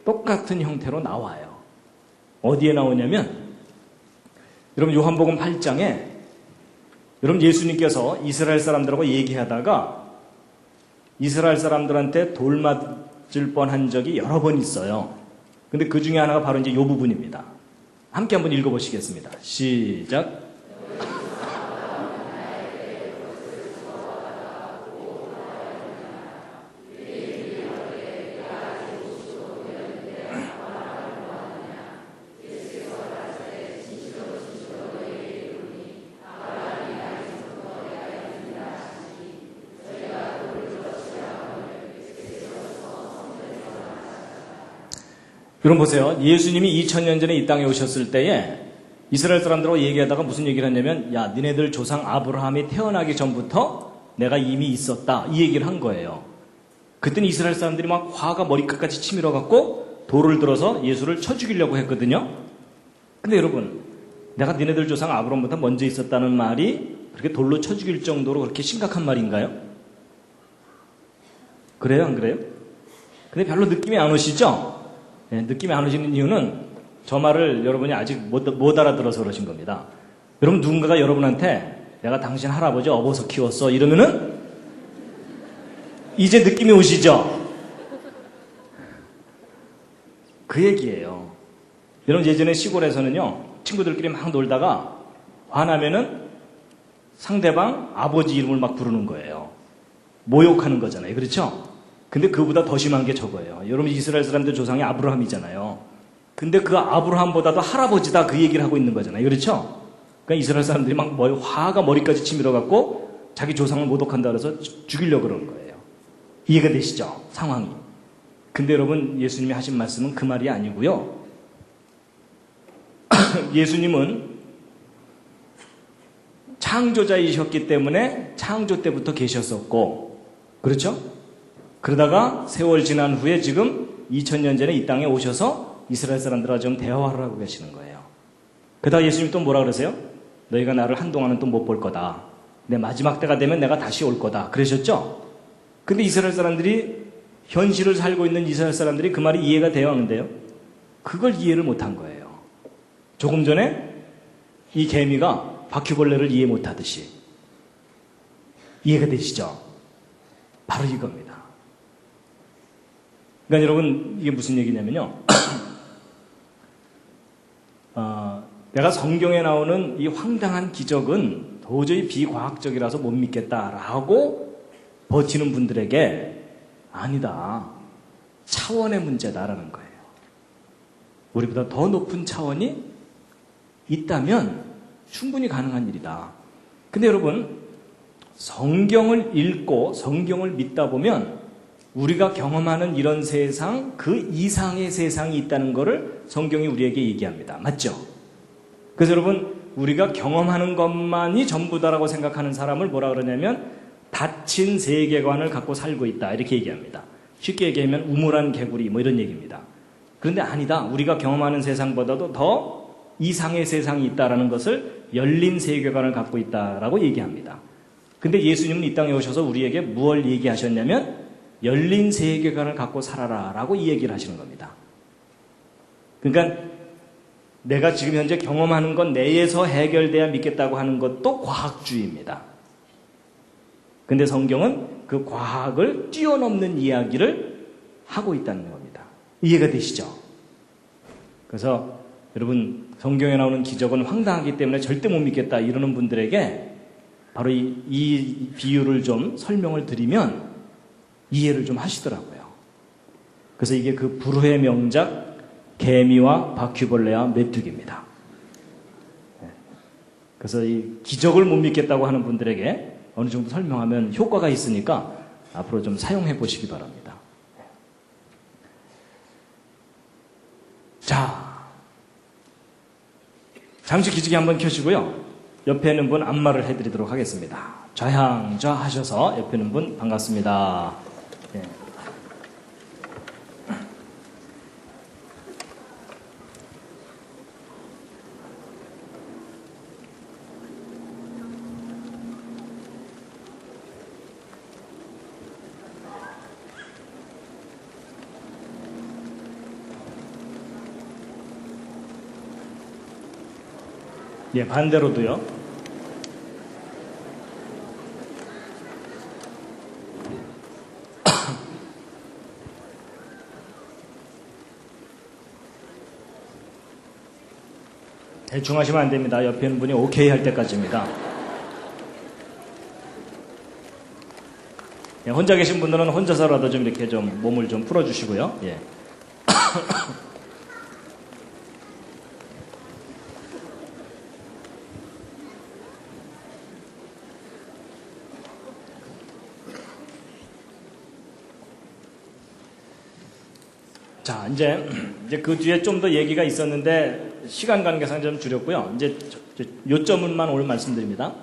똑같은 형태로 나와요. 어디에 나오냐면 여러분 요한복음 8장에 여러분 예수님께서 이스라엘 사람들하고 얘기하다가 이스라엘 사람들한테 돌 맞을 뻔한 적이 여러 번 있어요. 근데 그 중에 하나가 바로 이제 이 부분입니다. 함께 한번 읽어보시겠습니다. 시작. 여러분 보세요. 예수님이 2000년 전에 이 땅에 오셨을 때에 이스라엘 사람들하고 얘기하다가 무슨 얘기를 했냐면 야 니네들 조상 아브라함이 태어나기 전부터 내가 이미 있었다 이 얘기를 한 거예요. 그때는 이스라엘 사람들이 막 화가 머리끝까지 치밀어 갖고 돌을 들어서 예수를 쳐 죽이려고 했거든요. 근데 여러분 내가 니네들 조상 아브라함보다 먼저 있었다는 말이 그렇게 돌로 쳐 죽일 정도로 그렇게 심각한 말인가요? 그래요 안 그래요? 근데 별로 느낌이 안 오시죠? 네, 느낌이 안 오시는 이유는 저 말을 여러분이 아직 못 알아들어서 그러신 겁니다. 여러분 누군가가 여러분한테 내가 당신 할아버지 업어서 키웠어 이러면은 이제 느낌이 오시죠? 그 얘기예요. 여러분 예전에 시골에서는요 친구들끼리 막 놀다가 화나면은 상대방 아버지 이름을 막 부르는 거예요. 모욕하는 거잖아요. 그렇죠? 근데 그보다 더 심한 게 저거예요. 여러분 이스라엘 사람들 조상이 아브라함이잖아요. 근데 그 아브라함보다도 할아버지다 그 얘기를 하고 있는 거잖아요. 그렇죠? 그러니까 이스라엘 사람들이 막 화가 머리까지 치밀어 갖고 자기 조상을 모독한다 그래서 죽이려고 그러는 거예요. 이해가 되시죠? 상황이. 근데 여러분 예수님이 하신 말씀은 그 말이 아니고요. 예수님은 창조자이셨기 때문에 창조 때부터 계셨었고, 그렇죠? 그러다가 세월 지난 후에 지금 2000년 전에 이 땅에 오셔서 이스라엘 사람들과 좀 대화를 하고 계시는 거예요. 그러다가 예수님이 또 뭐라 그러세요? 너희가 나를 한동안은 또 못 볼 거다. 내 마지막 때가 되면 내가 다시 올 거다. 그러셨죠? 근데 이스라엘 사람들이 현실을 살고 있는 이스라엘 사람들이 그 말이 이해가 되어 하는데요. 그걸 이해를 못한 거예요. 조금 전에 이 개미가 바퀴벌레를 이해 못하듯이. 이해가 되시죠? 바로 이겁니다. 그러니까 여러분 이게 무슨 얘기냐면요. 내가 성경에 나오는 이 황당한 기적은 도저히 비과학적이라서 못 믿겠다라고 버티는 분들에게 아니다. 차원의 문제다라는 거예요. 우리보다 더 높은 차원이 있다면 충분히 가능한 일이다. 근데 여러분 성경을 읽고 성경을 믿다 보면 우리가 경험하는 이런 세상, 그 이상의 세상이 있다는 것을 성경이 우리에게 얘기합니다. 맞죠? 그래서 여러분 우리가 경험하는 것만이 전부다라고 생각하는 사람을 뭐라 그러냐면 닫힌 세계관을 갖고 살고 있다 이렇게 얘기합니다. 쉽게 얘기하면 우물안 개구리 뭐 이런 얘기입니다. 그런데 아니다. 우리가 경험하는 세상보다도 더 이상의 세상이 있다라는 것을 열린 세계관을 갖고 있다라고 얘기합니다. 근데 예수님은 이 땅에 오셔서 우리에게 무엇을 얘기하셨냐면 열린 세계관을 갖고 살아라라고 이 얘기를 하시는 겁니다. 그러니까 내가 지금 현재 경험하는 건 내에서 해결돼야 믿겠다고 하는 것도 과학주의입니다. 근데 성경은 그 과학을 뛰어넘는 이야기를 하고 있다는 겁니다. 이해가 되시죠? 그래서 여러분 성경에 나오는 기적은 황당하기 때문에 절대 못 믿겠다 이러는 분들에게 바로 이 비유를 좀 설명을 드리면 이해를 좀 하시더라고요. 그래서 이게 그 불후의 명작 개미와 바퀴벌레와 메뚜기입니다. 그래서 이 기적을 못 믿겠다고 하는 분들에게 어느 정도 설명하면 효과가 있으니까 앞으로 좀 사용해 보시기 바랍니다. 자, 잠시 기지개 한번 켜시고요. 옆에 있는 분 안마를 해드리도록 하겠습니다. 좌향좌 하셔서 옆에 있는 분 반갑습니다. 네. 예, 반대로도요. 대충 하시면 안 됩니다. 옆에 있는 분이 오케이 할 때까지입니다. 예, 혼자 계신 분들은 혼자서라도 좀 이렇게 좀 몸을 좀 풀어주시고요. 예. 자, 이제 그 뒤에 좀 더 얘기가 있었는데 시간 관계상 좀 줄였고요. 이제 요점만 오늘 말씀드립니다.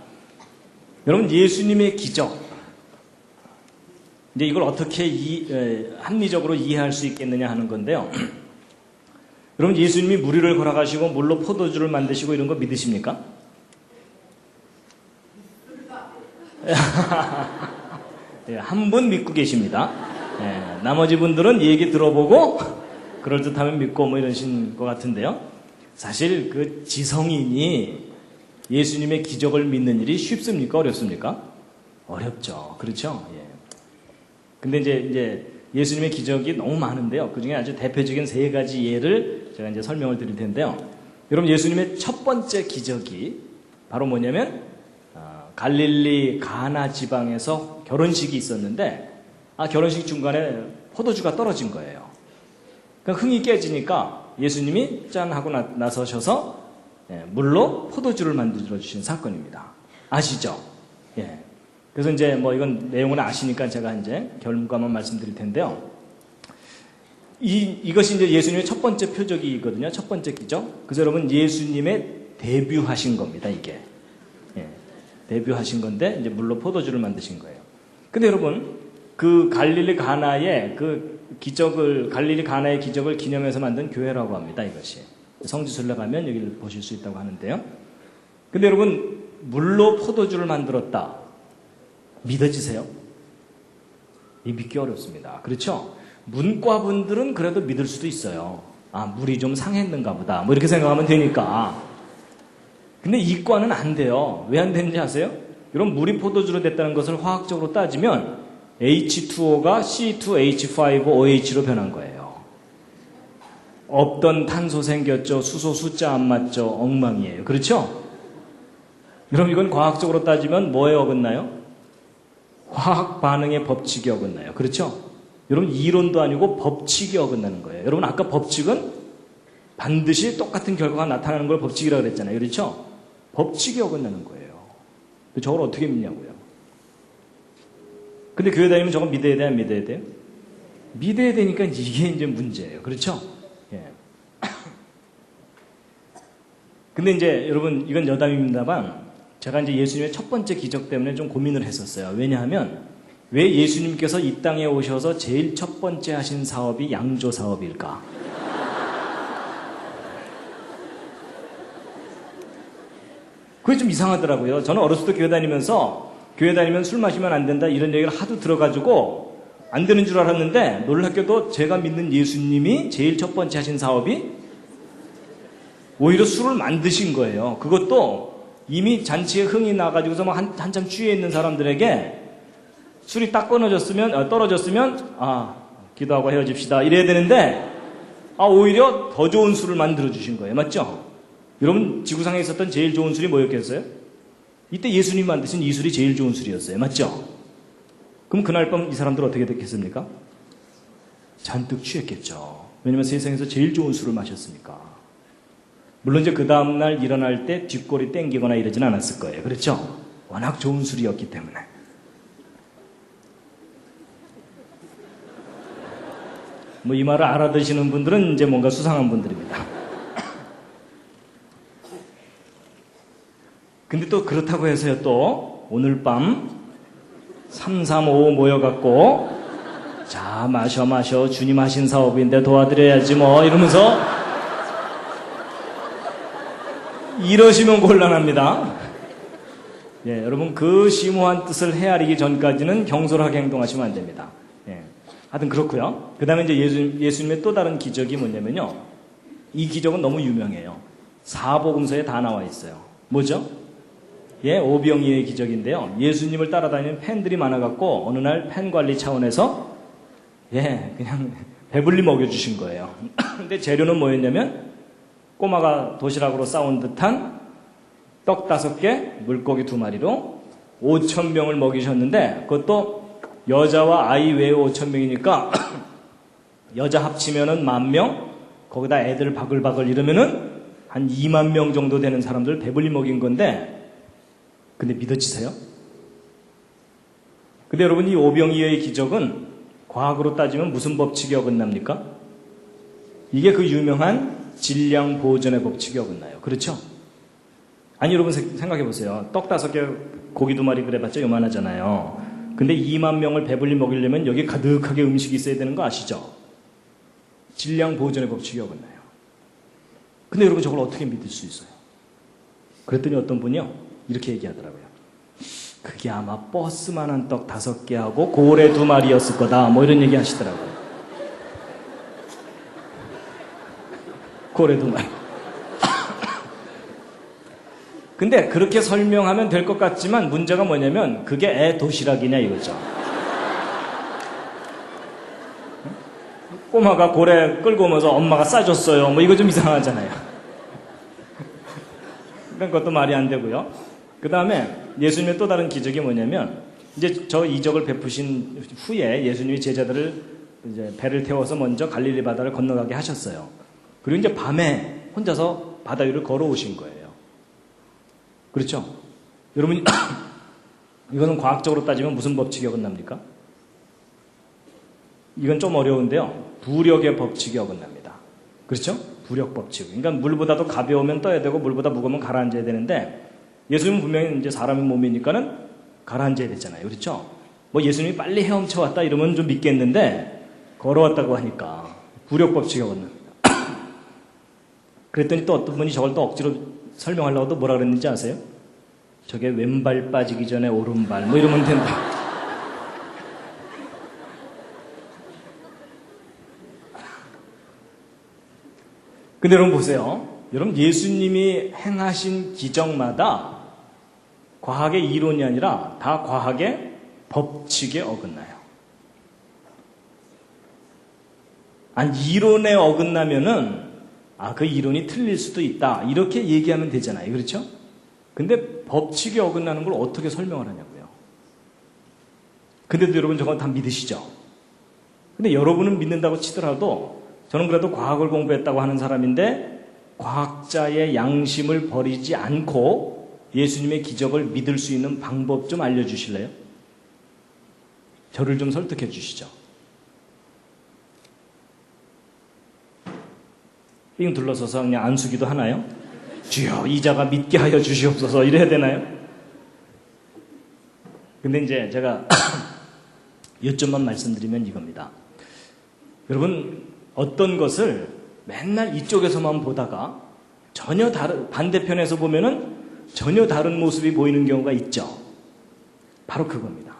여러분 예수님의 기적, 이제 이걸 어떻게 합리적으로 이해할 수 있겠느냐 하는 건데요. 여러분 예수님이 무리를 걸어가시고 물로 포도주를 만드시고 이런 거 믿으십니까? 예, 한 분 믿고 계십니다. 예, 나머지 분들은 얘기 들어보고 그럴듯하면 믿고 뭐 이러신 것 같은데요. 사실 그 지성인이 예수님의 기적을 믿는 일이 쉽습니까? 어렵습니까? 어렵죠. 그렇죠? 예. 근데 이제 예수님의 기적이 너무 많은데요. 그 중에 아주 대표적인 3가지 예를 제가 이제 설명을 드릴 텐데요. 여러분 예수님의 첫 번째 기적이 바로 뭐냐면 갈릴리 가나 지방에서 결혼식이 있었는데 결혼식 중간에 포도주가 떨어진 거예요. 그러니까 흥이 깨지니까 예수님이 짠 하고 나서셔서 물로 포도주를 만들어 주신 사건입니다. 아시죠? 예. 그래서 이제 뭐 이건 내용을 아시니까 제가 이제 결과만 말씀드릴 텐데요. 이것이 이제 예수님의 첫 번째 표적이거든요. 첫 번째 기적. 그래서 여러분 예수님의 데뷔하신 겁니다. 이게. 예. 데뷔하신 건데 이제 물로 포도주를 만드신 거예요. 근데 여러분 그 갈릴리 가나의 기적을 기념해서 만든 교회라고 합니다. 이것이. 성지순례 가면 여기를 보실 수 있다고 하는데요. 근데 여러분 물로 포도주를 만들었다. 믿어지세요? 믿기 어렵습니다. 그렇죠? 문과분들은 그래도 믿을 수도 있어요. 물이 좀 상했는가 보다. 뭐 이렇게 생각하면 되니까. 근데 이과는 안 돼요. 왜 안 되는지 아세요? 여러분 물이 포도주로 됐다는 것을 화학적으로 따지면 H2O가 C2H5OH로 변한 거예요. 없던 탄소 생겼죠. 수소 숫자 안 맞죠. 엉망이에요. 그렇죠? 여러분 이건 과학적으로 따지면 뭐에 어긋나요? 화학 반응의 법칙이 어긋나요. 그렇죠? 여러분 이론도 아니고 법칙이 어긋나는 거예요. 여러분 아까 법칙은 반드시 똑같은 결과가 나타나는 걸 법칙이라고 그랬잖아요. 그렇죠? 법칙이 어긋나는 거예요. 저걸 어떻게 믿냐고요. 근데 교회 다니면 저거 믿어야 돼, 안 믿어야 돼요? 믿어야 되니까 이게 이제 문제예요. 그렇죠? 예. 근데 이제 여러분 이건 여담입니다만 제가 이제 예수님의 첫 번째 기적 때문에 좀 고민을 했었어요. 왜냐하면 왜 예수님께서 이 땅에 오셔서 제일 첫 번째 하신 사업이 양조 사업일까? 그게 좀 이상하더라고요. 저는 어렸을 때 교회 다니면 술 마시면 안 된다 이런 얘기를 하도 들어가지고 안 되는 줄 알았는데 놀랍게도 제가 믿는 예수님이 제일 첫 번째 하신 사업이 오히려 술을 만드신 거예요. 그것도 이미 잔치에 흥이 나가지고서 막 한참 취해 있는 사람들에게 술이 딱 떨어졌으면 기도하고 헤어집시다 이래야 되는데 오히려 더 좋은 술을 만들어 주신 거예요. 맞죠? 여러분 지구상에 있었던 제일 좋은 술이 뭐였겠어요? 이때 예수님이 만드신 이 술이 제일 좋은 술이었어요. 맞죠? 그럼 그날 밤 이 사람들 어떻게 됐겠습니까? 잔뜩 취했겠죠. 왜냐면 세상에서 제일 좋은 술을 마셨으니까. 물론 이제 그 다음날 일어날 때 뒷골이 땡기거나 이러진 않았을 거예요. 그렇죠? 워낙 좋은 술이었기 때문에. 뭐 이 말을 알아듣시는 분들은 이제 뭔가 수상한 분들입니다. 근데 또 그렇다고 해서요, 또 오늘 밤 335 모여갖고 자 마셔 주님 하신 사업인데 도와드려야지 뭐 이러면서 이러시면 곤란합니다. 예, 여러분 그 심오한 뜻을 헤아리기 전까지는 경솔하게 행동하시면 안 됩니다. 예, 하여튼 그렇고요. 그 다음에 이제 예수님의 또 다른 기적이 뭐냐면요. 이 기적은 너무 유명해요. 사복음서에 다 나와 있어요. 뭐죠? 예, 오병이어의 기적인데요. 예수님을 따라다니는 팬들이 많아갖고 어느 날 팬 관리 차원에서 그냥 배불리 먹여주신 거예요. 근데 재료는 뭐였냐면 꼬마가 도시락으로 싸온 듯한 떡 5개, 물고기 2마리로 5,000명을 먹이셨는데 그것도 여자와 아이 외에 5,000명이니까 여자 합치면은 10,000명, 거기다 애들 바글바글 이러면은 한 2만 명 정도 되는 사람들 배불리 먹인 건데 근데 믿어지세요? 근데 여러분 이 오병이어의 기적은 과학으로 따지면 무슨 법칙이 어긋납니까? 이게 그 유명한 질량 보존의 법칙이 어긋나요. 그렇죠? 아니 여러분 생각해 보세요. 떡 5개 고기 2마리 그래봤자 요만하잖아요. 근데 2만 명을 배불리 먹이려면 여기 가득하게 음식이 있어야 되는 거 아시죠? 질량 보존의 법칙이 어긋나요. 근데 여러분 저걸 어떻게 믿을 수 있어요? 그랬더니 어떤 분이요 이렇게 얘기하더라고요. 그게 아마 버스만한 떡 5개하고 고래 2마리였을 거다 뭐 이런 얘기 하시더라고요. 고래 2마리. 근데 그렇게 설명하면 될 것 같지만 문제가 뭐냐면 그게 애 도시락이냐 이거죠. 꼬마가 고래 끌고 오면서 엄마가 싸줬어요 뭐 이거 좀 이상하잖아요. 그러니까 그것도 말이 안 되고요. 그 다음에 예수님의 또 다른 기적이 뭐냐면 이제 저 이적을 베푸신 후에 예수님이 제자들을 이제 배를 태워서 먼저 갈릴리 바다를 건너가게 하셨어요. 그리고 이제 밤에 혼자서 바다 위를 걸어오신 거예요. 그렇죠? 여러분, 이거는 과학적으로 따지면 무슨 법칙이 어긋납니까? 이건 좀 어려운데요. 부력의 법칙이 어긋납니다. 그렇죠? 부력 법칙. 그러니까 물보다도 가벼우면 떠야 되고 물보다 무거우면 가라앉아야 되는데 예수님은 분명히 이제 사람의 몸이니까는 가라앉아야 되잖아요. 그렇죠? 뭐 예수님이 빨리 헤엄쳐 왔다 이러면 좀 믿겠는데 걸어왔다고 하니까 부력 법칙이 어긋납니다. 그랬더니 또 어떤 분이 저걸 또 억지로 설명하려고 또 뭐라 그랬는지 아세요? 저게 왼발 빠지기 전에 오른발 뭐 이러면 된다. 근데 여러분 보세요. 여러분 예수님이 행하신 기적마다 과학의 이론이 아니라 다 과학의 법칙에 어긋나요. 아니 이론에 어긋나면은 그 이론이 틀릴 수도 있다 이렇게 얘기하면 되잖아요. 그렇죠? 근데 법칙에 어긋나는 걸 어떻게 설명을 하냐고요. 근데도 여러분 저건 다 믿으시죠? 근데 여러분은 믿는다고 치더라도 저는 그래도 과학을 공부했다고 하는 사람인데 과학자의 양심을 버리지 않고 예수님의 기적을 믿을 수 있는 방법 좀 알려주실래요? 저를 좀 설득해 주시죠. 삥 둘러서서 그냥 안수기도 하나요? 주여 이자가 믿게 하여 주시옵소서 이래야 되나요? 근데 이제 제가 요점만 말씀드리면 이겁니다. 여러분 어떤 것을 맨날 이쪽에서만 보다가 전혀 다른 반대편에서 보면은 전혀 다른 모습이 보이는 경우가 있죠. 바로 그겁니다.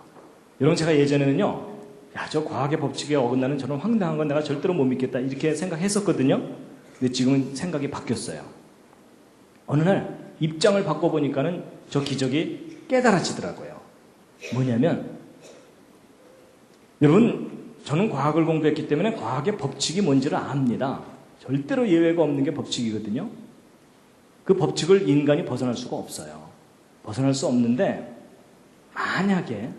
여러분 제가 예전에는요, 저 과학의 법칙에 어긋나는 저런 황당한 건 내가 절대로 못 믿겠다 이렇게 생각했었거든요. 근데 지금은 생각이 바뀌었어요. 어느 날 입장을 바꿔보니까는 저 기적이 깨달아지더라고요. 뭐냐면 여러분 저는 과학을 공부했기 때문에 과학의 법칙이 뭔지를 압니다. 절대로 예외가 없는 게 법칙이거든요. 그 법칙을 인간이 벗어날 수가 없어요. 벗어날 수 없는데 만약에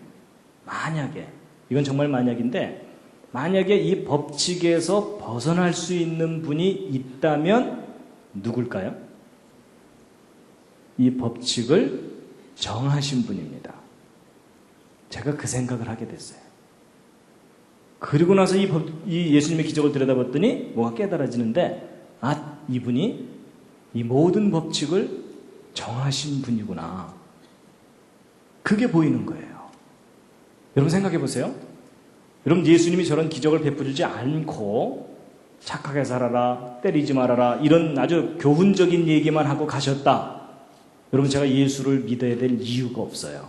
이건 정말 만약인데 만약에 이 법칙에서 벗어날 수 있는 분이 있다면 누굴까요? 이 법칙을 정하신 분입니다. 제가 그 생각을 하게 됐어요. 그리고 나서 이 예수님의 기적을 들여다봤더니 뭐가 깨달아지는데 이분이 이 모든 법칙을 정하신 분이구나. 그게 보이는 거예요. 여러분 생각해 보세요. 여러분 예수님이 저런 기적을 베풀지 않고 착하게 살아라, 때리지 말아라 이런 아주 교훈적인 얘기만 하고 가셨다. 여러분 제가 예수를 믿어야 될 이유가 없어요.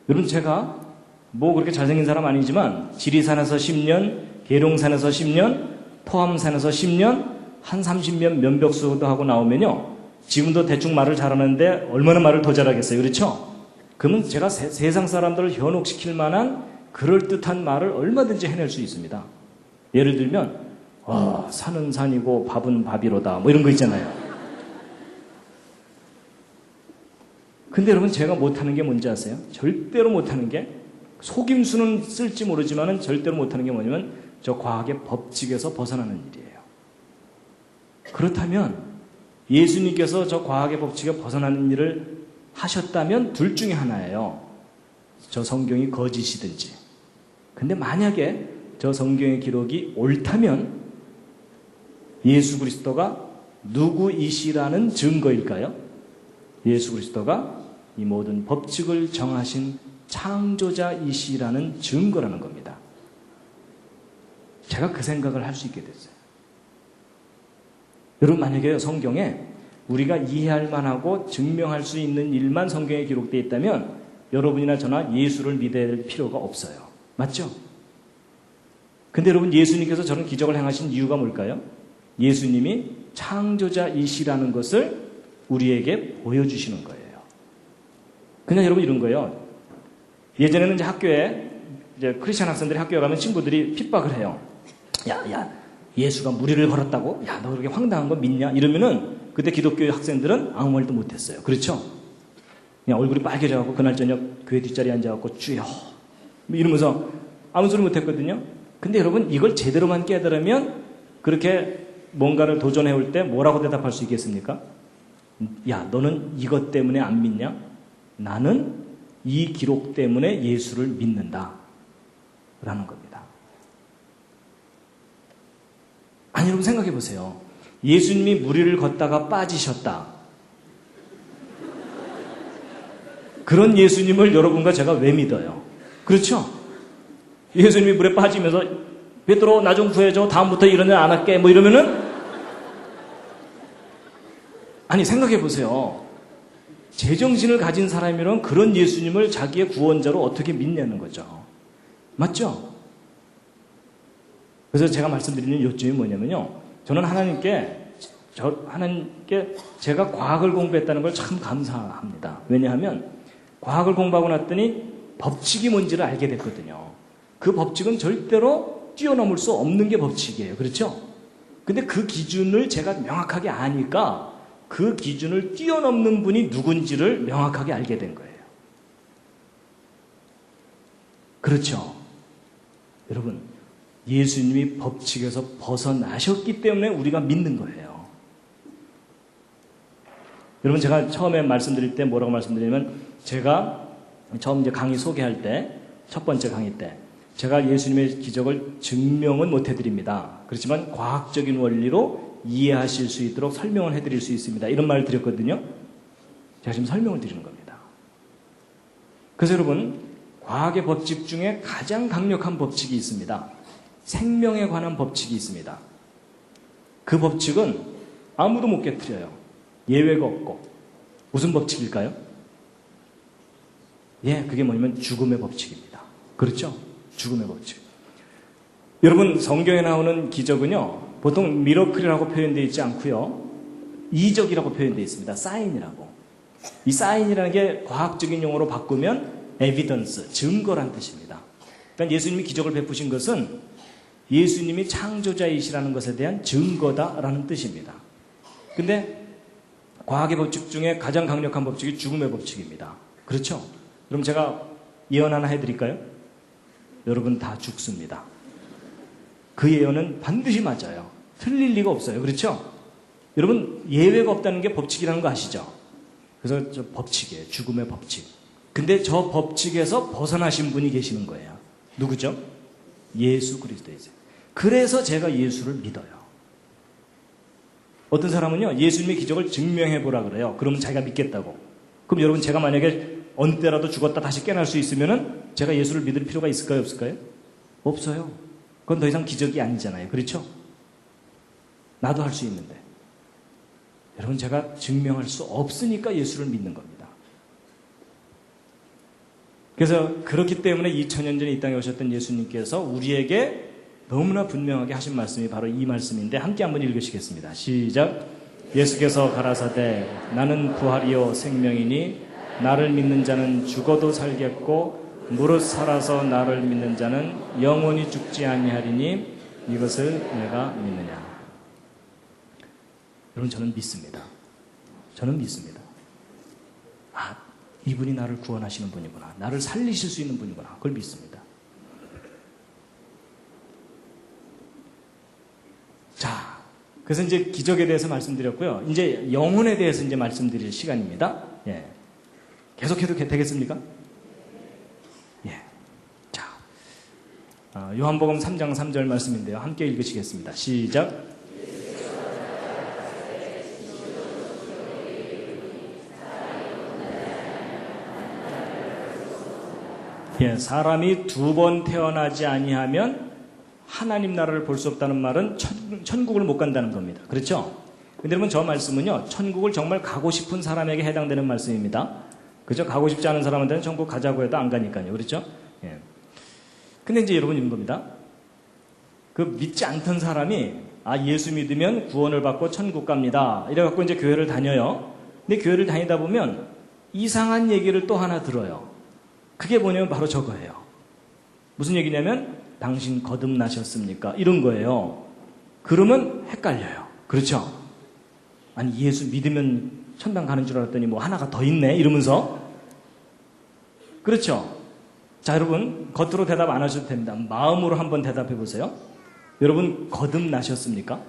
여러분 제가 뭐 그렇게 잘생긴 사람 아니지만 지리산에서 10년, 계룡산에서 10년, 토암산에서 10년, 한 30년 면벽수도 하고 나오면요. 지금도 대충 말을 잘하는데 얼마나 말을 더 잘하겠어요. 그렇죠? 그러면 제가 세상 사람들을 현혹시킬 만한 그럴듯한 말을 얼마든지 해낼 수 있습니다. 예를 들면 산은 산이고 밥은 밥이로다 뭐 이런 거 있잖아요. 근데 여러분 제가 못하는 게 뭔지 아세요? 절대로 못하는 게 속임수는 쓸지 모르지만 절대로 못하는 게 뭐냐면 저 과학의 법칙에서 벗어나는 일이에요. 그렇다면 예수님께서 저 과학의 법칙에 벗어나는 일을 하셨다면 둘 중에 하나예요. 저 성경이 거짓이든지. 근데 만약에 저 성경의 기록이 옳다면 예수 그리스도가 누구이시라는 증거일까요? 예수 그리스도가 이 모든 법칙을 정하신 창조자이시라는 증거라는 겁니다. 제가 그 생각을 할 수 있게 됐어요. 여러분 만약에 성경에 우리가 이해할 만하고 증명할 수 있는 일만 성경에 기록되어 있다면 여러분이나 저나 예수를 믿어야 될 필요가 없어요. 맞죠? 근데 여러분 예수님께서 저런 기적을 행하신 이유가 뭘까요? 예수님이 창조자이시라는 것을 우리에게 보여주시는 거예요. 그냥 여러분 이런 거예요. 예전에는 이제 학교에 이제 크리스천 학생들이 학교에 가면 친구들이 핍박을 해요. 야, 예수가 무리를 걸었다고? 야, 너 그렇게 황당한 거 믿냐? 이러면은 그때 기독교 학생들은 아무 말도 못했어요. 그렇죠? 그냥 얼굴이 빨개져갖고 그날 저녁 교회 뒷자리에 앉아갖고 주여 뭐 이러면서 아무 소리 못했거든요. 근데 여러분 이걸 제대로만 깨달으면 그렇게 뭔가를 도전해올 때 뭐라고 대답할 수 있겠습니까? 야, 너는 이것 때문에 안 믿냐? 나는 이 기록 때문에 예수를 믿는다 라는 겁니다. 아니 여러분 생각해 보세요. 예수님이 무리를 걷다가 빠지셨다. 그런 예수님을 여러분과 제가 왜 믿어요? 그렇죠? 예수님이 물에 빠지면서 베드로 나 좀 구해줘. 다음부터 이런 일 안 할게. 뭐 이러면은 아니 생각해 보세요. 제정신을 가진 사람이면 그런 예수님을 자기의 구원자로 어떻게 믿냐는 거죠. 맞죠? 그래서 제가 말씀드리는 요점이 뭐냐면요. 저는 하나님께 제가 과학을 공부했다는 걸 참 감사합니다. 왜냐하면 과학을 공부하고 났더니 법칙이 뭔지를 알게 됐거든요. 그 법칙은 절대로 뛰어넘을 수 없는 게 법칙이에요. 그렇죠? 근데 그 기준을 제가 명확하게 아니까 그 기준을 뛰어넘는 분이 누군지를 명확하게 알게 된 거예요. 그렇죠? 여러분, 예수님이 법칙에서 벗어나셨기 때문에 우리가 믿는 거예요. 여러분, 제가 처음에 말씀드릴 때 뭐라고 말씀드리냐면, 제가 처음 이제 강의 소개할 때, 첫 번째 강의 때, 제가 예수님의 기적을 증명은 못 해드립니다. 그렇지만 과학적인 원리로 이해하실 수 있도록 설명을 해드릴 수 있습니다. 이런 말을 드렸거든요. 제가 지금 설명을 드리는 겁니다. 그래서 여러분, 과학의 법칙 중에 가장 강력한 법칙이 있습니다. 생명에 관한 법칙이 있습니다. 그 법칙은 아무도 못 깨트려요. 예외가 없고. 무슨 법칙일까요? 예, 그게 뭐냐면 죽음의 법칙입니다. 그렇죠? 죽음의 법칙. 여러분, 성경에 나오는 기적은요, 보통 미러클이라고 표현되어 있지 않고요, 이적이라고 표현되어 있습니다. 사인이라고. 이 사인이라는 게 과학적인 용어로 바꾸면 에비던스, 증거란 뜻입니다. 그러니까 예수님이 기적을 베푸신 것은 예수님이 창조자이시라는 것에 대한 증거다라는 뜻입니다. 근데 과학의 법칙 중에 가장 강력한 법칙이 죽음의 법칙입니다. 그렇죠? 그럼 제가 예언 하나 해드릴까요? 여러분 다 죽습니다. 그 예언은 반드시 맞아요. 틀릴 리가 없어요. 그렇죠? 여러분 예외가 없다는 게 법칙이라는 거 아시죠? 그래서 저 법칙이에요. 죽음의 법칙. 근데 저 법칙에서 벗어나신 분이 계시는 거예요. 누구죠? 예수 그리스도이세요. 그래서 제가 예수를 믿어요. 어떤 사람은요, 예수님의 기적을 증명해보라 그래요. 그러면 자기가 믿겠다고. 그럼 여러분, 제가 만약에 어느 때라도 죽었다 다시 깨어날 수 있으면은 제가 예수를 믿을 필요가 있을까요? 없을까요? 없어요. 그건 더 이상 기적이 아니잖아요. 그렇죠? 나도 할 수 있는데. 여러분, 제가 증명할 수 없으니까 예수를 믿는 겁니다. 그래서 그렇기 때문에 2000년 전에 이 땅에 오셨던 예수님께서 우리에게 너무나 분명하게 하신 말씀이 바로 이 말씀인데 함께 한번 읽으시겠습니다. 시작. 예수께서 가라사대 나는 부활이요 생명이니 나를 믿는 자는 죽어도 살겠고 무릇 살아서 나를 믿는 자는 영원히 죽지 아니하리니 이것을 내가 믿느냐. 여러분 저는 믿습니다. 저는 믿습니다. 아, 이분이 나를 구원하시는 분이구나. 나를 살리실 수 있는 분이구나. 그걸 믿습니다. 자, 그래서 이제 기적에 대해서 말씀드렸고요. 이제 영혼에 대해서 이제 말씀드릴 시간입니다. 예. 계속해도 되겠습니까? 예. 자, 요한복음 3장 3절 말씀인데요. 함께 읽으시겠습니다. 시작. 예, 사람이 두 번 태어나지 아니하면 하나님 나라를 볼 수 없다는 말은 천국을 못 간다는 겁니다. 그렇죠? 근데 여러분 저 말씀은요, 천국을 정말 가고 싶은 사람에게 해당되는 말씀입니다. 그죠? 가고 싶지 않은 사람한테는 천국 가자고 해도 안 가니까요. 그렇죠? 예. 근데 이제 여러분 이런 겁니다. 그 믿지 않던 사람이 예수 믿으면 구원을 받고 천국 갑니다. 이래갖고 이제 교회를 다녀요. 근데 교회를 다니다 보면 이상한 얘기를 또 하나 들어요. 그게 뭐냐면 바로 저거예요. 무슨 얘기냐면 당신 거듭나셨습니까? 이런 거예요. 그러면 헷갈려요. 그렇죠? 아니 예수 믿으면 천당 가는 줄 알았더니 뭐 하나가 더 있네 이러면서 그렇죠? 자, 여러분, 겉으로 대답 안 하셔도 됩니다. 마음으로 한번 대답해 보세요. 여러분, 거듭나셨습니까?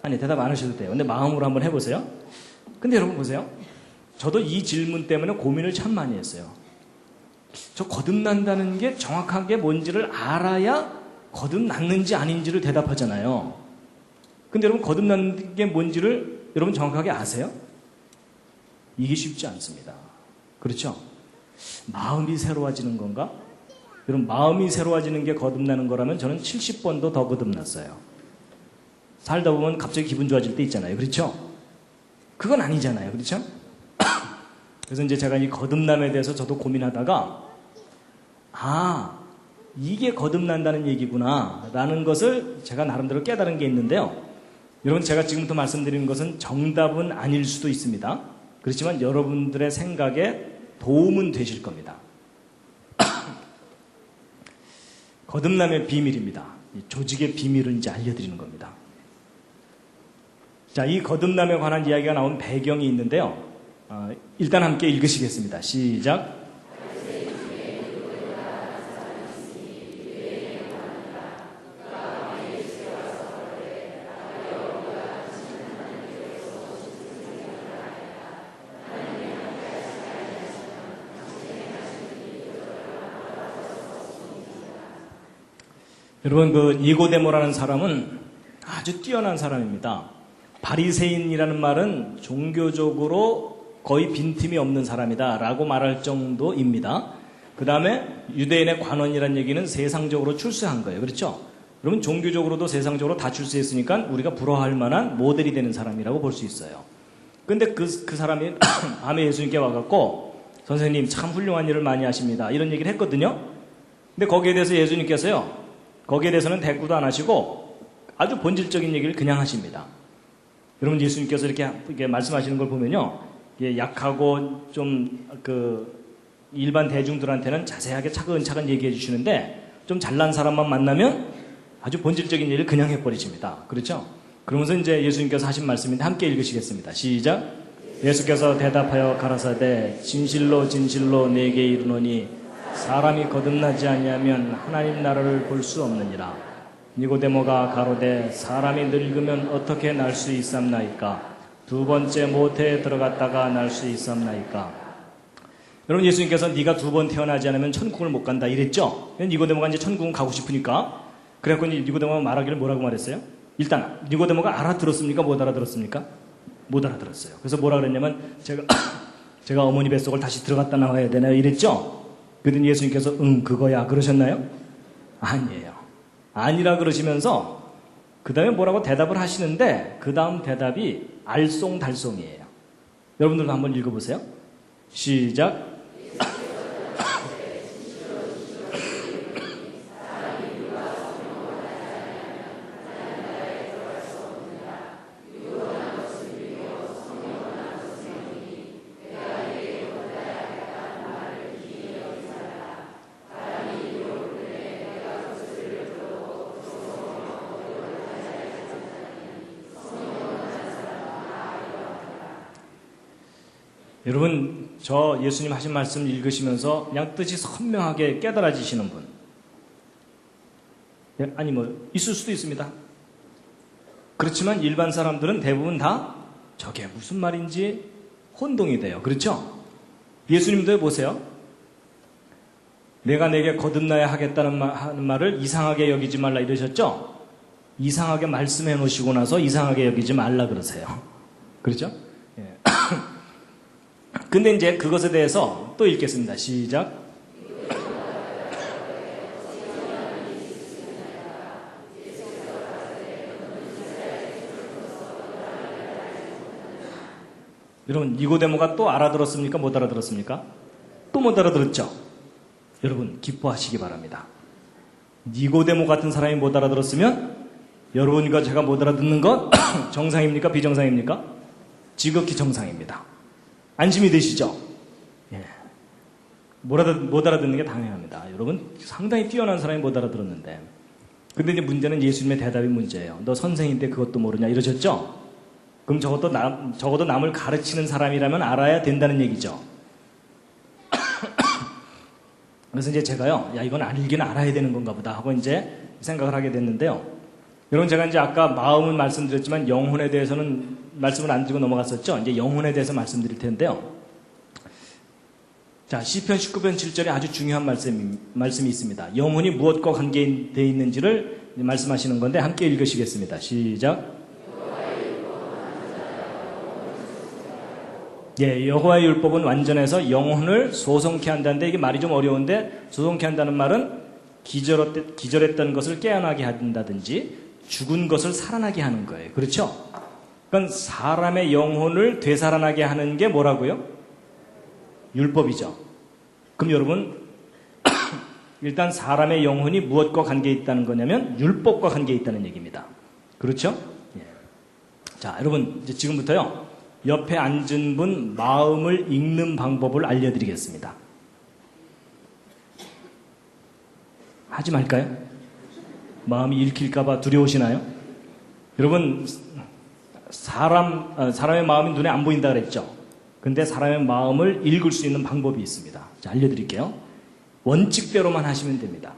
아니, 대답 안 하셔도 돼요. 근데 마음으로 한번 해보세요. 근데 여러분 보세요. 저도 이 질문 때문에 고민을 참 많이 했어요. 저 거듭난다는 게 정확하게 뭔지를 알아야 거듭났는지 아닌지를 대답하잖아요. 근데 여러분, 거듭난 게 뭔지를 여러분 정확하게 아세요? 이게 쉽지 않습니다. 그렇죠? 마음이 새로워지는 건가? 여러분, 마음이 새로워지는 게 거듭나는 거라면 저는 70번도 더 거듭났어요. 살다 보면 갑자기 기분 좋아질 때 있잖아요. 그렇죠? 그건 아니잖아요. 그렇죠? 그래서 이제 제가 이 거듭남에 대해서 저도 고민하다가, 아, 이게 거듭난다는 얘기구나 라는 것을 제가 나름대로 깨달은 게 있는데요. 여러분, 제가 지금부터 말씀드리는 것은 정답은 아닐 수도 있습니다. 그렇지만 여러분들의 생각에 도움은 되실 겁니다. 거듭남의 비밀입니다. 이 조직의 비밀을 이제 알려드리는 겁니다. 자, 이 거듭남에 관한 이야기가 나온 배경이 있는데요. 일단 함께 읽으시겠습니다. 시작. 여러분, 그 니고데모라는 사람은 아주 뛰어난 사람입니다. 바리새인이라는 말은 종교적으로 거의 빈틈이 없는 사람이다 라고 말할 정도입니다. 그 다음에 유대인의 관원이라는 얘기는 세상적으로 출세한 거예요. 그렇죠? 여러분, 종교적으로도 세상적으로 다 출세했으니까 우리가 부러워할 만한 모델이 되는 사람이라고 볼 수 있어요. 근데 그 사람이 밤에 예수님께 와갖고, 선생님 참 훌륭한 일을 많이 하십니다, 이런 얘기를 했거든요. 근데 거기에 대해서 예수님께서요, 거기에 대해서는 대꾸도 안 하시고 아주 본질적인 얘기를 그냥 하십니다. 여러분, 예수님께서 이렇게 말씀하시는 걸 보면요, 약하고 좀 일반 대중들한테는 자세하게 차근차근 얘기해 주시는데, 좀 잘난 사람만 만나면 아주 본질적인 얘기를 그냥 해버리십니다. 그렇죠? 그러면서 이제 예수님께서 하신 말씀인데 함께 읽으시겠습니다. 시작. 예수께서 대답하여 가라사대, 진실로 진실로 네게 이르노니 사람이 거듭나지 아니하면 하나님 나라를 볼 수 없느니라. 니고데모가 가로되, 사람이 늙으면 어떻게 날 수 있삼나이까? 두 번째 모태에 들어갔다가 날 수 있삼나이까? 여러분, 예수님께서 네가 두 번 태어나지 않으면 천국을 못 간다 이랬죠? 니고데모가 이제 천국은 가고 싶으니까. 그래갖고 니고데모가 말하기를 뭐라고 말했어요? 일단 니고데모가 알아들었습니까? 못 알아들었습니까? 못 알아들었어요. 그래서 뭐라 그랬냐면, 제가 어머니 뱃속을 다시 들어갔다 나와야 되나요? 이랬죠? 그랬더니 예수님께서 그거야 그러셨나요? 아니에요. 아니라 그러시면서 그 다음에 뭐라고 대답을 하시는데, 그 다음 대답이 알쏭달쏭이에요. 여러분들도 한번 읽어보세요. 시작. 여러분, 저 예수님 하신 말씀 읽으시면서 그냥 뜻이 선명하게 깨달아지시는 분, 아니 뭐 있을 수도 있습니다. 그렇지만 일반 사람들은 대부분 다 저게 무슨 말인지 혼동이 돼요. 그렇죠? 예수님도 보세요. 내가 내게 거듭나야 하겠다는 하는 말을 이상하게 여기지 말라 이러셨죠? 이상하게 말씀해 놓으시고 나서 이상하게 여기지 말라 그러세요. 그렇죠? 예. 근데 이제 그것에 대해서 또 읽겠습니다. 시작. 여러분, 니고데모가 또 알아들었습니까? 못 알아들었습니까? 또 못 알아들었죠? 여러분, 기뻐하시기 바랍니다. 니고데모 같은 사람이 못 알아들었으면 여러분과 제가 못 알아듣는 건 정상입니까? 비정상입니까? 지극히 정상입니다. 안심이 되시죠? 예. 못 알아듣는 게 당연합니다. 여러분, 상당히 뛰어난 사람이 못 알아들었는데. 근데 이제 문제는 예수님의 대답이 문제예요. 너 선생인데 그것도 모르냐 이러셨죠? 그럼 적어도 남을 가르치는 사람이라면 알아야 된다는 얘기죠. 그래서 이제 제가요, 야, 이건 알긴 알아야 되는 건가 보다 하고 이제 생각을 하게 됐는데요. 여러분, 제가 이제 아까 마음은 말씀드렸지만 영혼에 대해서는 말씀을 안 드리고 넘어갔었죠. 이제 영혼에 대해서 말씀드릴 텐데요. 자, 시편 19편 7절에 아주 중요한 말씀이 있습니다. 영혼이 무엇과 관계되어 있는지를 말씀하시는 건데 함께 읽으시겠습니다. 시작. 예, 여호와의 율법은 완전해서 영혼을 소송케 한다는데, 이게 말이 좀 어려운데, 소송케 한다는 말은 기절했던 것을 깨어나게 한다든지 죽은 것을 살아나게 하는 거예요. 그렇죠? 그러니까 사람의 영혼을 되살아나게 하는 게 뭐라고요? 율법이죠. 그럼 여러분, 일단 사람의 영혼이 무엇과 관계에 있다는 거냐면 율법과 관계에 있다는 얘기입니다. 그렇죠? 예. 자, 여러분, 이제 지금부터요, 옆에 앉은 분 마음을 읽는 방법을 알려드리겠습니다. 하지 말까요? 마음이 읽힐까봐 두려우시나요? 여러분, 사람의 마음이 눈에 안 보인다 그랬죠? 근데 사람의 마음을 읽을 수 있는 방법이 있습니다. 자, 알려드릴게요. 원칙대로만 하시면 됩니다.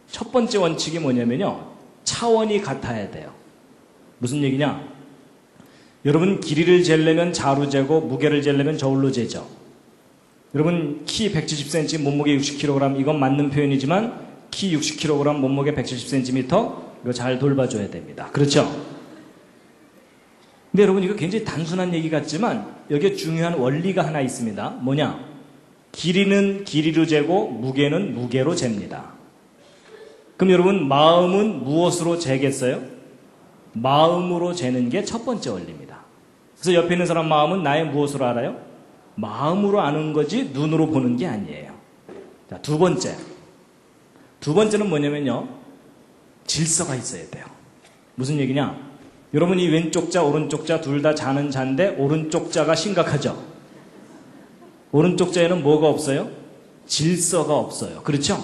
첫 번째 원칙이 뭐냐면요, 차원이 같아야 돼요. 무슨 얘기냐? 여러분, 길이를 재려면 자로 재고 무게를 재려면 저울로 재죠. 여러분, 키 170cm, 몸무게 60kg, 이건 맞는 표현이지만 키 60kg, 몸무게 170cm, 이거 잘 돌봐줘야 됩니다. 그렇죠? 근데 여러분, 이거 굉장히 단순한 얘기 같지만 여기에 중요한 원리가 하나 있습니다. 뭐냐? 길이는 길이로 재고 무게는 무게로 잽니다. 그럼 여러분, 마음은 무엇으로 재겠어요? 마음으로 재는 게 첫 번째 원리입니다. 그래서 옆에 있는 사람 마음은 나의 무엇으로 알아요? 마음으로 아는 거지 눈으로 보는 게 아니에요. 자, 두 번째는 뭐냐면요, 질서가 있어야 돼요. 무슨 얘기냐? 여러분, 이 왼쪽 자 오른쪽 자 둘 다 자는 자인데 오른쪽 자가 심각하죠? 오른쪽 자에는 뭐가 없어요? 질서가 없어요. 그렇죠?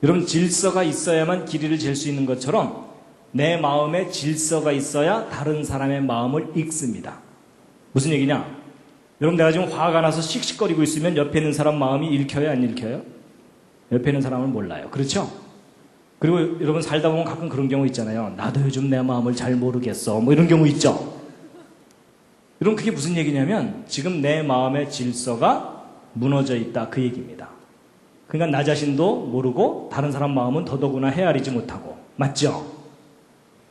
여러분, 질서가 있어야만 길이를 잴 수 있는 것처럼 내 마음에 질서가 있어야 다른 사람의 마음을 읽습니다. 무슨 얘기냐? 여러분, 내가 지금 화가 나서 씩씩거리고 있으면 옆에 있는 사람 마음이 읽혀요, 안 읽혀요? 옆에 있는 사람은 몰라요. 그렇죠? 그리고 여러분, 살다 보면 가끔 그런 경우 있잖아요. 나도 요즘 내 마음을 잘 모르겠어, 뭐 이런 경우 있죠? 여러분, 그게 무슨 얘기냐면 지금 내 마음의 질서가 무너져 있다, 그 얘기입니다. 그러니까 나 자신도 모르고 다른 사람 마음은 더더구나 헤아리지 못하고. 맞죠?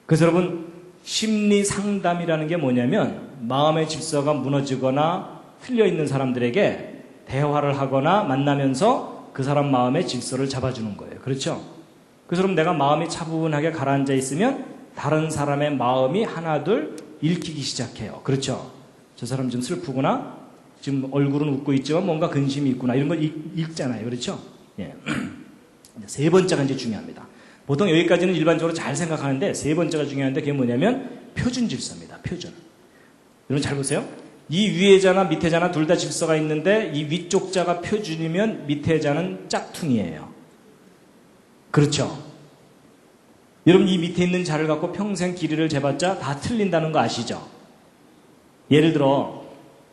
그래서 여러분, 심리 상담이라는 게 뭐냐면 마음의 질서가 무너지거나 틀려 있는 사람들에게 대화를 하거나 만나면서 그 사람 마음의 질서를 잡아주는 거예요. 그렇죠? 그래서 여러분, 내가 마음이 차분하게 가라앉아 있으면 다른 사람의 마음이 하나둘 읽히기 시작해요. 그렇죠? 저 사람 좀 슬프구나, 지금 얼굴은 웃고 있지만 뭔가 근심이 있구나, 이런 걸 읽잖아요. 그렇죠? 예. 세 번째가 이제 중요합니다. 보통 여기까지는 일반적으로 잘 생각하는데 세 번째가 중요한데 그게 뭐냐면 표준 질서입니다. 표준. 여러분, 잘 보세요. 이 위에 자나 밑에 자나 둘 다 질서가 있는데 이 위쪽 자가 표준이면 밑에 자는 짝퉁이에요. 그렇죠? 여러분, 이 밑에 있는 자를 갖고 평생 길이를 재봤자 다 틀린다는 거 아시죠? 예를 들어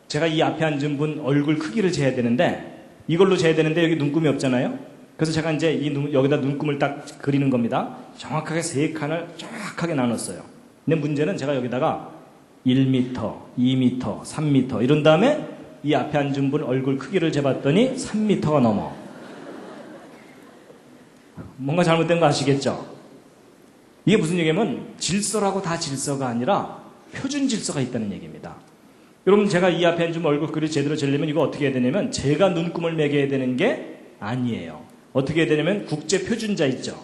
제가 이 앞에 앉은 분 얼굴 크기를 재야 되는데 이걸로 재야 되는데 여기 눈금이 없잖아요. 그래서 제가 이제 여기다 눈금을 딱 그리는 겁니다. 정확하게 세 칸을 정확하게 나눴어요. 근데 문제는 제가 여기다가 1m, 2m, 3m 이런 다음에 이 앞에 앉은 분 얼굴 크기를 재봤더니 3m가 넘어. 뭔가 잘못된 거 아시겠죠? 이게 무슨 얘기냐면 질서라고 다 질서가 아니라 표준 질서가 있다는 얘기입니다. 여러분, 제가 이 앞에 앉은 얼굴 크기를 제대로 재려면 이거 어떻게 해야 되냐면 제가 눈금을 매겨야 되는 게 아니에요. 어떻게 해야 되냐면 국제 표준자 있죠?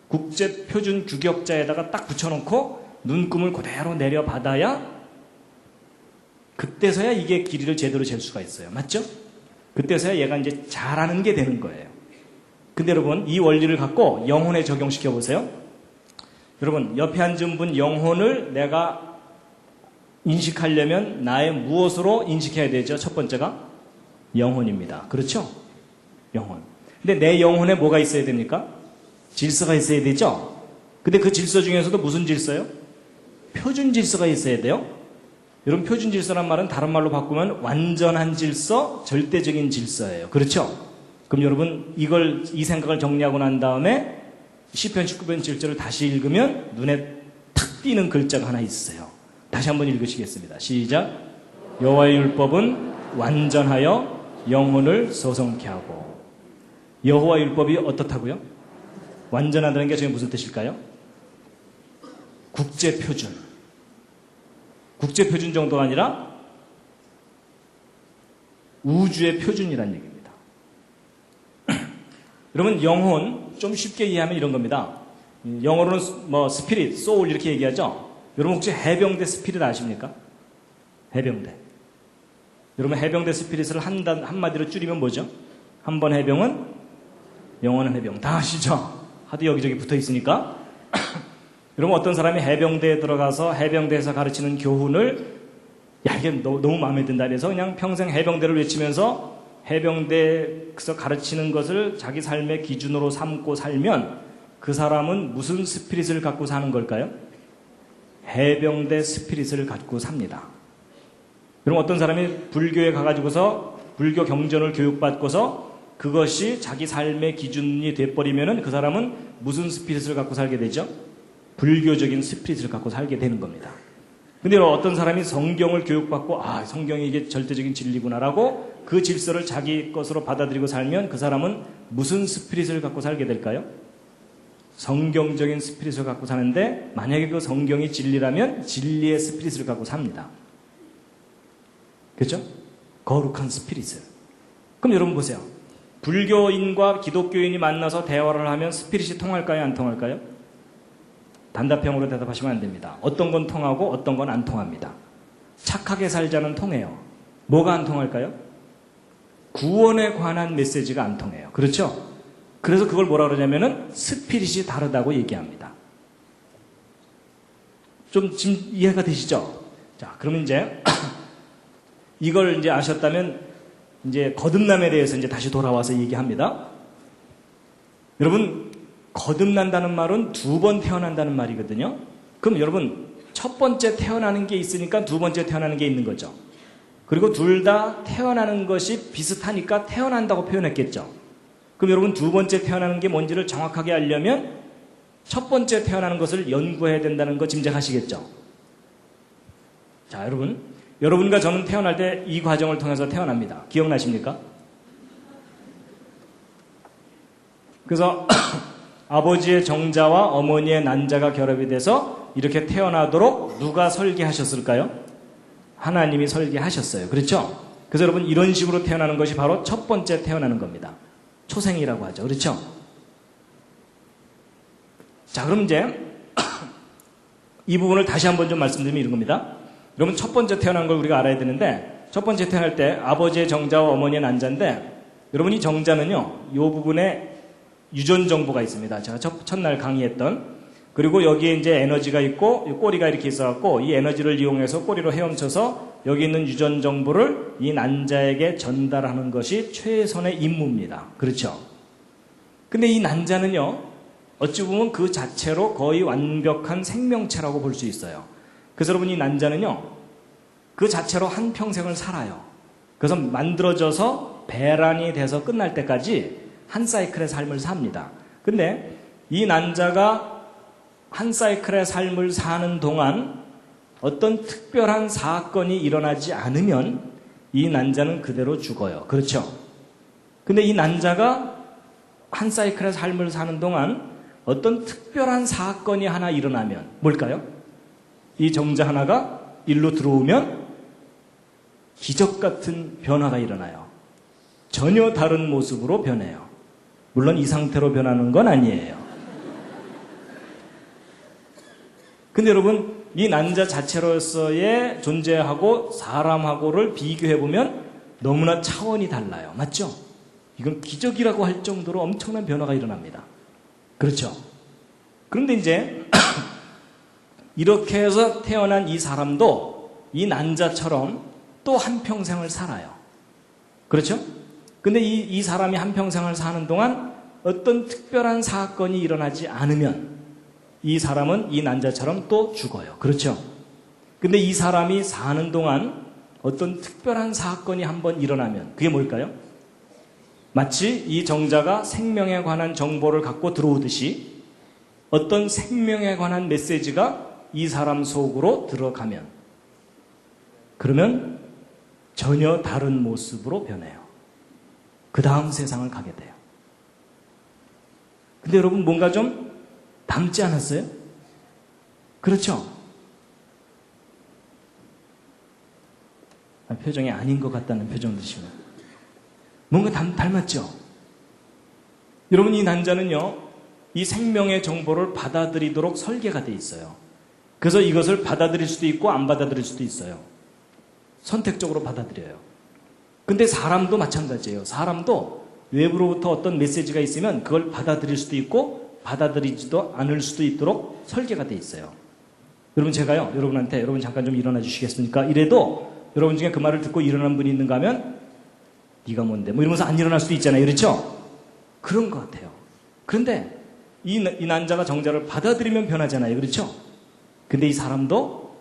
국제 표준 규격자에다가 딱 붙여놓고 눈금을 그대로 내려받아야 그때서야 이게 길이를 제대로 잴 수가 있어요. 맞죠? 그때서야 얘가 이제 잘하는 게 되는 거예요. 근데 여러분, 이 원리를 갖고 영혼에 적용시켜 보세요. 여러분, 옆에 앉은 분 영혼을 내가 인식하려면 나의 무엇으로 인식해야 되죠? 첫 번째가 영혼입니다. 그렇죠? 영혼. 근데 내 영혼에 뭐가 있어야 됩니까? 질서가 있어야 되죠? 근데 그 질서 중에서도 무슨 질서요? 표준 질서가 있어야 돼요. 여러분, 표준 질서란 말은 다른 말로 바꾸면 완전한 질서, 절대적인 질서예요. 그렇죠? 그럼 여러분 이 생각을 정리하고 난 다음에 시편 19편 7절을 다시 읽으면 눈에 탁 띄는 글자가 하나 있어요. 다시 한번 읽으시겠습니다. 시작. 여호와의 율법은 완전하여 영혼을 소성케 하고. 여호와의 율법이 어떻다고요? 완전하다는 게 지금 무슨 뜻일까요? 국제표준. 국제표준 정도가 아니라 우주의 표준이라는 얘기입니다. 여러분 영혼 좀 쉽게 이해하면 이런 겁니다. 영어로는 스피릿, 소울 이렇게 얘기하죠. 여러분 혹시 해병대 스피릿 아십니까? 해병대. 여러분 해병대 스피릿을 한마디로 줄이면 뭐죠? 한 번 해병은 영원한 해병. 다 아시죠? 하도 여기저기 붙어 있으니까. 여러분 어떤 사람이 해병대에 들어가서 해병대에서 가르치는 교훈을 이게 너무 마음에 든다 그래서 그냥 평생 해병대를 외치면서 해병대에서 가르치는 것을 자기 삶의 기준으로 삼고 살면 그 사람은 무슨 스피릿을 갖고 사는 걸까요? 해병대 스피릿을 갖고 삽니다. 여러분 어떤 사람이 불교에 가가지고서 불교 경전을 교육받고서 그것이 자기 삶의 기준이 돼버리면은 그 사람은 무슨 스피릿을 갖고 살게 되죠? 불교적인 스피릿을 갖고 살게 되는 겁니다. 근데 어떤 사람이 성경을 교육받고 성경이 이게 절대적인 진리구나라고 그 질서를 자기 것으로 받아들이고 살면 그 사람은 무슨 스피릿을 갖고 살게 될까요? 성경적인 스피릿을 갖고 사는데 만약에 그 성경이 진리라면 진리의 스피릿을 갖고 삽니다. 그렇죠? 거룩한 스피릿을. 그럼 여러분 보세요. 불교인과 기독교인이 만나서 대화를 하면 스피릿이 통할까요? 안 통할까요? 단답형으로 대답하시면 안 됩니다. 어떤 건 통하고 어떤 건 안 통합니다. 착하게 살자는 통해요. 뭐가 안 통할까요? 구원에 관한 메시지가 안 통해요. 그렇죠? 그래서 그걸 뭐라 그러냐면은 스피릿이 다르다고 얘기합니다. 좀 지금 이해가 되시죠? 자, 그러면 이제 이걸 이제 아셨다면 이제 거듭남에 대해서 이제 다시 돌아와서 얘기합니다. 여러분, 거듭난다는 말은 두 번 태어난다는 말이거든요. 그럼 여러분, 첫 번째 태어나는 게 있으니까 두 번째 태어나는 게 있는 거죠. 그리고 둘 다 태어나는 것이 비슷하니까 태어난다고 표현했겠죠. 그럼 여러분 두 번째 태어나는 게 뭔지를 정확하게 알려면 첫 번째 태어나는 것을 연구해야 된다는 거 짐작하시겠죠. 자, 여러분과 저는 태어날 때 이 과정을 통해서 태어납니다. 기억나십니까? 그래서 아버지의 정자와 어머니의 난자가 결합이 돼서 이렇게 태어나도록 누가 설계하셨을까요? 하나님이 설계하셨어요. 그렇죠? 그래서 여러분 이런 식으로 태어나는 것이 바로 첫 번째 태어나는 겁니다. 초생이라고 하죠. 그렇죠? 자, 그럼 이제 이 부분을 다시 한번 좀 말씀드리면 이런 겁니다. 여러분 첫 번째 태어난 걸 우리가 알아야 되는데 첫 번째 태어날 때 아버지의 정자와 어머니의 난자인데 여러분 이 정자는요. 이 부분에 유전 정보가 있습니다. 제가 첫날 강의했던 그리고 여기에 이제 에너지가 있고 꼬리가 이렇게 있어갖고 이 에너지를 이용해서 꼬리로 헤엄쳐서 여기 있는 유전 정보를 이 난자에게 전달하는 것이 최선의 임무입니다. 그렇죠? 근데 이 난자는요, 어찌 보면 그 자체로 거의 완벽한 생명체라고 볼 수 있어요. 그래서 여러분 이 난자는요, 그 자체로 한 평생을 살아요. 그래서 만들어져서 배란이 돼서 끝날 때까지 한 사이클의 삶을 삽니다. 근데 이 난자가 한 사이클의 삶을 사는 동안 어떤 특별한 사건이 일어나지 않으면 이 난자는 그대로 죽어요. 그렇죠? 근데 이 난자가 한 사이클의 삶을 사는 동안 어떤 특별한 사건이 하나 일어나면 뭘까요? 이 정자 하나가 일로 들어오면 기적 같은 변화가 일어나요. 전혀 다른 모습으로 변해요. 물론 이 상태로 변하는 건 아니에요. 근데 여러분 이 난자 자체로서의 존재하고 사람하고를 비교해보면 너무나 차원이 달라요. 맞죠? 이건 기적이라고 할 정도로 엄청난 변화가 일어납니다. 그렇죠? 그런데 이제 이렇게 해서 태어난 이 사람도 이 난자처럼 또 한평생을 살아요. 그렇죠? 근데 이 사람이 한평생을 사는 동안 어떤 특별한 사건이 일어나지 않으면 이 사람은 이 난자처럼 또 죽어요. 그렇죠? 근데 이 사람이 사는 동안 어떤 특별한 사건이 한번 일어나면 그게 뭘까요? 마치 이 정자가 생명에 관한 정보를 갖고 들어오듯이 어떤 생명에 관한 메시지가 이 사람 속으로 들어가면 그러면 전혀 다른 모습으로 변해요. 그 다음 세상을 가게 돼요. 근데 여러분 뭔가 좀 닮지 않았어요? 그렇죠? 표정이 아닌 것 같다는 표정 드시면 뭔가 닮았죠? 여러분 이 난자는요 이 생명의 정보를 받아들이도록 설계가 돼 있어요. 그래서 이것을 받아들일 수도 있고 안 받아들일 수도 있어요. 선택적으로 받아들여요. 근데 사람도 마찬가지예요. 사람도 외부로부터 어떤 메시지가 있으면 그걸 받아들일 수도 있고 받아들이지도 않을 수도 있도록 설계가 돼 있어요. 여러분 제가요 여러분한테 여러분 잠깐 좀 일어나 주시겠습니까? 이래도 여러분 중에 그 말을 듣고 일어난 분이 있는가 하면 네가 뭔데 뭐 이러면서 안 일어날 수도 있잖아요. 그렇죠? 그런 것 같아요. 그런데 이 난자가 정자를 받아들이면 변하잖아요. 그렇죠? 근데 이 사람도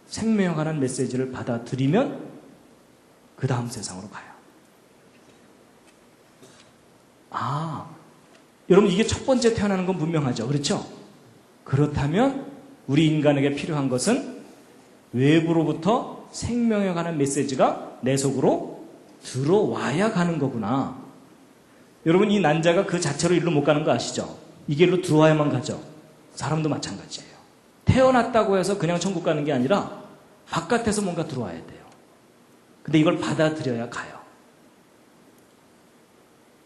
생명에 관한 메시지를 받아들이면 그 다음 세상으로 가요. 여러분 이게 첫 번째 태어나는 건 분명하죠. 그렇죠? 그렇다면 우리 인간에게 필요한 것은 외부로부터 생명에 관한 메시지가 내 속으로 들어와야 가는 거구나. 여러분 이 난자가 그 자체로 일로 못 가는 거 아시죠? 이게 일로 들어와야만 가죠. 사람도 마찬가지예요. 태어났다고 해서 그냥 천국 가는 게 아니라 바깥에서 뭔가 들어와야 돼요. 근데 이걸 받아들여야 가요.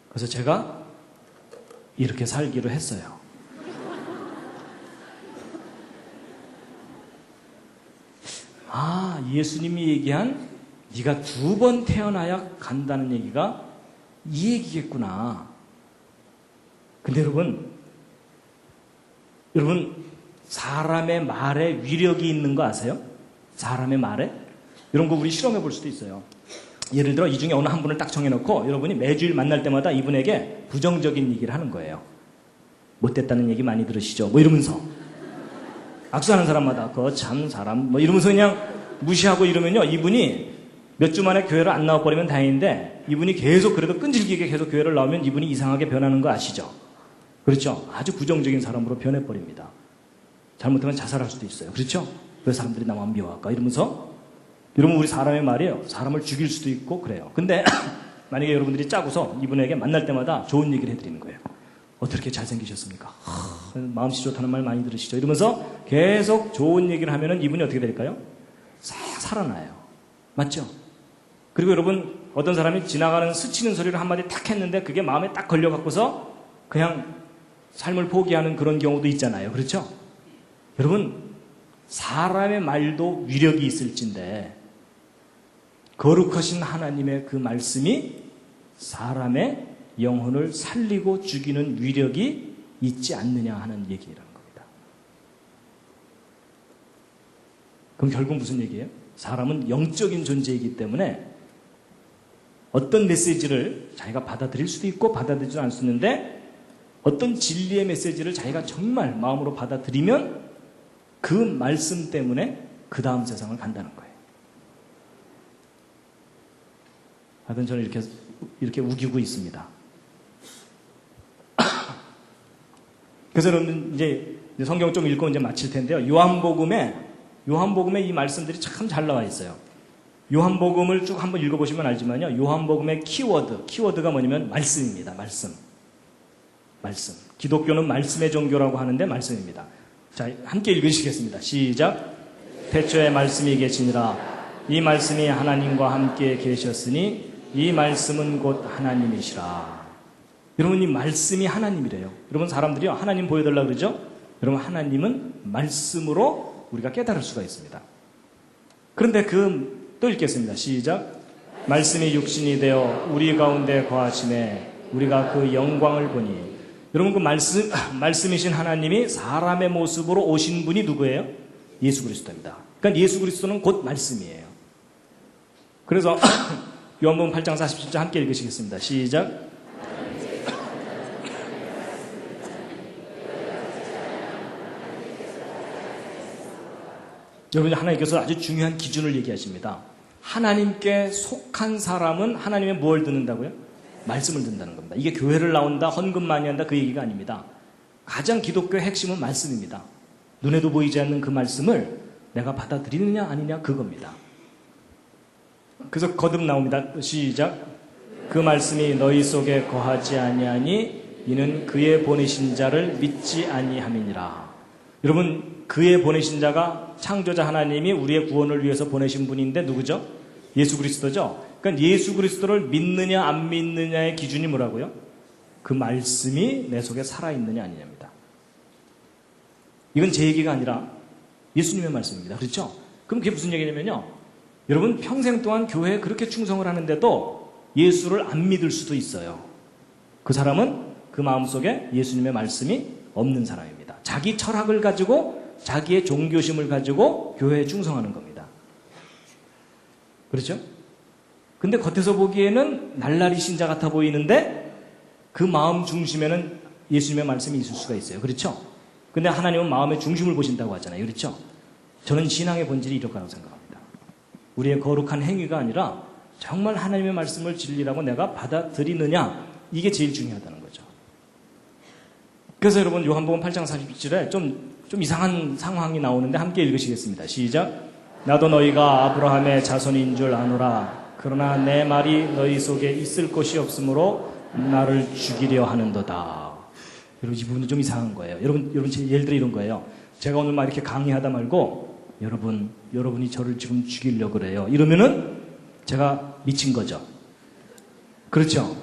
그래서 제가 이렇게 살기로 했어요. 예수님이 얘기한 네가 2번 태어나야 간다는 얘기가 이 얘기겠구나. 근데 여러분 사람의 말에 위력이 있는 거 아세요? 사람의 말에? 이런 거 우리 실험해 볼 수도 있어요. 예를 들어 이 중에 어느 한 분을 딱 정해놓고 여러분이 매주일 만날 때마다 이분에게 부정적인 얘기를 하는 거예요. 못됐다는 얘기 많이 들으시죠? 뭐 이러면서 악수하는 사람마다 그거 참 사람 뭐 이러면서 그냥 무시하고 이러면요 이분이 몇 주 만에 교회를 안 나와버리면 다행인데 이분이 계속 그래도 끈질기게 계속 교회를 나오면 이분이 이상하게 변하는 거 아시죠? 그렇죠? 아주 부정적인 사람으로 변해버립니다. 잘못하면 자살할 수도 있어요. 그렇죠? 왜 사람들이 나만 미워할까? 이러면서 여러분 우리 사람의 말이에요. 사람을 죽일 수도 있고 그래요. 근데 만약에 여러분들이 짜고서 이분에게 만날 때마다 좋은 얘기를 해드리는 거예요. 어떻게 잘생기셨습니까? 마음씨 좋다는 말 많이 들으시죠? 이러면서 계속 좋은 얘기를 하면은 이분이 어떻게 될까요? 싹 살아나요. 맞죠? 그리고 여러분 어떤 사람이 지나가는 스치는 소리를 한마디 딱 했는데 그게 마음에 딱 걸려갖고서 그냥 삶을 포기하는 그런 경우도 있잖아요. 그렇죠? 여러분 사람의 말도 위력이 있을진데 거룩하신 하나님의 그 말씀이 사람의 영혼을 살리고 죽이는 위력이 있지 않느냐 하는 얘기라는 겁니다. 그럼 결국 무슨 얘기예요? 사람은 영적인 존재이기 때문에 어떤 메시지를 자기가 받아들일 수도 있고 받아들이지 않을 수 있는데 어떤 진리의 메시지를 자기가 정말 마음으로 받아들이면 그 말씀 때문에 그 다음 세상을 간다는 거예요. 하여튼 저는 이렇게 우기고 있습니다. 그래서 여러분 이제 성경 좀 읽고 이제 마칠 텐데요. 요한복음에 이 말씀들이 참 잘 나와 있어요. 요한복음을 쭉 한번 읽어보시면 알지만요. 요한복음의 키워드가 뭐냐면 말씀입니다. 말씀. 기독교는 말씀의 종교라고 하는데 말씀입니다. 자, 함께 읽으시겠습니다. 시작. 태초에 말씀이 계시니라. 이 말씀이 하나님과 함께 계셨으니 이 말씀은 곧 하나님이시라. 여러분 이 말씀이 하나님이래요. 여러분 사람들이요 하나님 보여달라고 그러죠? 여러분 하나님은 말씀으로 우리가 깨달을 수가 있습니다. 그런데 또 읽겠습니다. 시작. 말씀이 육신이 되어 우리 가운데 거하시매 우리가 그 영광을 보니. 여러분 그 말씀이신 하나님이 사람의 모습으로 오신 분이 누구예요? 예수 그리스도입니다. 그러니까 예수 그리스도는 곧 말씀이에요. 그래서 요한복음 8장 47절 함께 읽으시겠습니다. 시작. 여러분 하나님께서 아주 중요한 기준을 얘기하십니다. 하나님께 속한 사람은 하나님의 무엇을 듣는다고요? 말씀을 듣는다는 겁니다. 이게 교회를 나온다, 헌금 많이 한다 그 얘기가 아닙니다. 가장 기독교의 핵심은 말씀입니다. 눈에도 보이지 않는 그 말씀을 내가 받아들이느냐 아니냐 그겁니다. 그래서 거듭 나옵니다. 시작. 그 말씀이 너희 속에 거하지 아니하니 이는 그의 보내신 자를 믿지 아니함이니라. 여러분, 그의 보내신 자가 창조자 하나님이 우리의 구원을 위해서 보내신 분인데 누구죠? 예수 그리스도죠. 그러니까 예수 그리스도를 믿느냐 안 믿느냐의 기준이 뭐라고요? 그 말씀이 내 속에 살아있느냐 아니냐입니다. 이건 제 얘기가 아니라 예수님의 말씀입니다. 그렇죠? 그럼 그게 무슨 얘기냐면요. 여러분 평생 동안 교회에 그렇게 충성을 하는데도 예수를 안 믿을 수도 있어요. 그 사람은 그 마음속에 예수님의 말씀이 없는 사람입니다. 자기 철학을 가지고 자기의 종교심을 가지고 교회에 충성하는 겁니다. 그렇죠? 근데 겉에서 보기에는 날라리 신자 같아 보이는데 그 마음 중심에는 예수님의 말씀이 있을 수가 있어요. 그렇죠? 근데 하나님은 마음의 중심을 보신다고 하잖아요. 그렇죠? 저는 신앙의 본질이 이렇다고 생각합니다. 우리의 거룩한 행위가 아니라 정말 하나님의 말씀을 진리라고 내가 받아들이느냐 이게 제일 중요하다는 거죠. 그래서 여러분 요한복음 8장 47절에 좀 이상한 상황이 나오는데 함께 읽으시겠습니다. 시작. 나도 너희가 아브라함의 자손인 줄 아노라. 그러나 내 말이 너희 속에 있을 곳이 없으므로 나를 죽이려 하는도다. 여러분 이 부분은 좀 이상한 거예요. 여러분 예를 들어 이런 거예요. 제가 오늘 막 이렇게 강의하다 말고 여러분이 저를 지금 죽이려고 그래요. 이러면은 제가 미친 거죠. 그렇죠?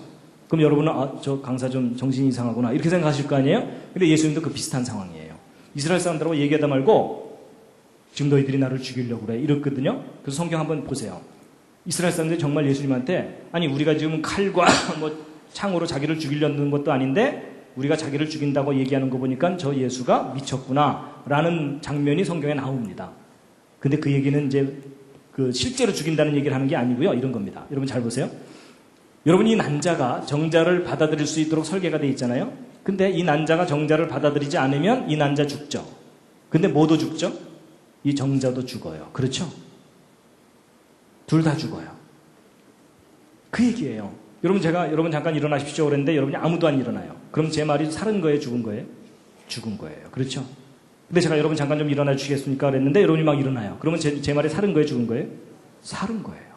그럼 여러분은 저 강사 좀 정신이 이상하구나 이렇게 생각하실 거 아니에요? 근데 예수님도 그 비슷한 상황이에요. 이스라엘 사람들하고 얘기하다 말고 지금 너희들이 나를 죽이려고 그래 이랬거든요. 그래서 성경 한번 보세요. 이스라엘 사람들이 정말 예수님한테 아니 우리가 지금 칼과 뭐 창으로 자기를 죽이려는 것도 아닌데 우리가 자기를 죽인다고 얘기하는 거 보니까 저 예수가 미쳤구나 라는 장면이 성경에 나옵니다. 근데 그 얘기는 이제 그 실제로 죽인다는 얘기를 하는 게 아니고요. 이런 겁니다. 여러분 잘 보세요. 여러분 이 난자가 정자를 받아들일 수 있도록 설계가 되어 있잖아요. 근데 이 난자가 정자를 받아들이지 않으면 이 난자 죽죠. 근데 뭐도 죽죠? 이 정자도 죽어요. 그렇죠? 둘 다 죽어요. 그 얘기예요. 여러분 잠깐 일어나십시오 그랬는데 여러분이 아무도 안 일어나요. 그럼 제 말이 살은 거예요? 죽은 거예요? 죽은 거예요. 그렇죠? 근데 제가 여러분 잠깐 좀 일어나 주시겠습니까? 그랬는데 여러분이 막 일어나요. 그러면 제 말이 살은 거예요? 죽은 거예요? 살은 거예요.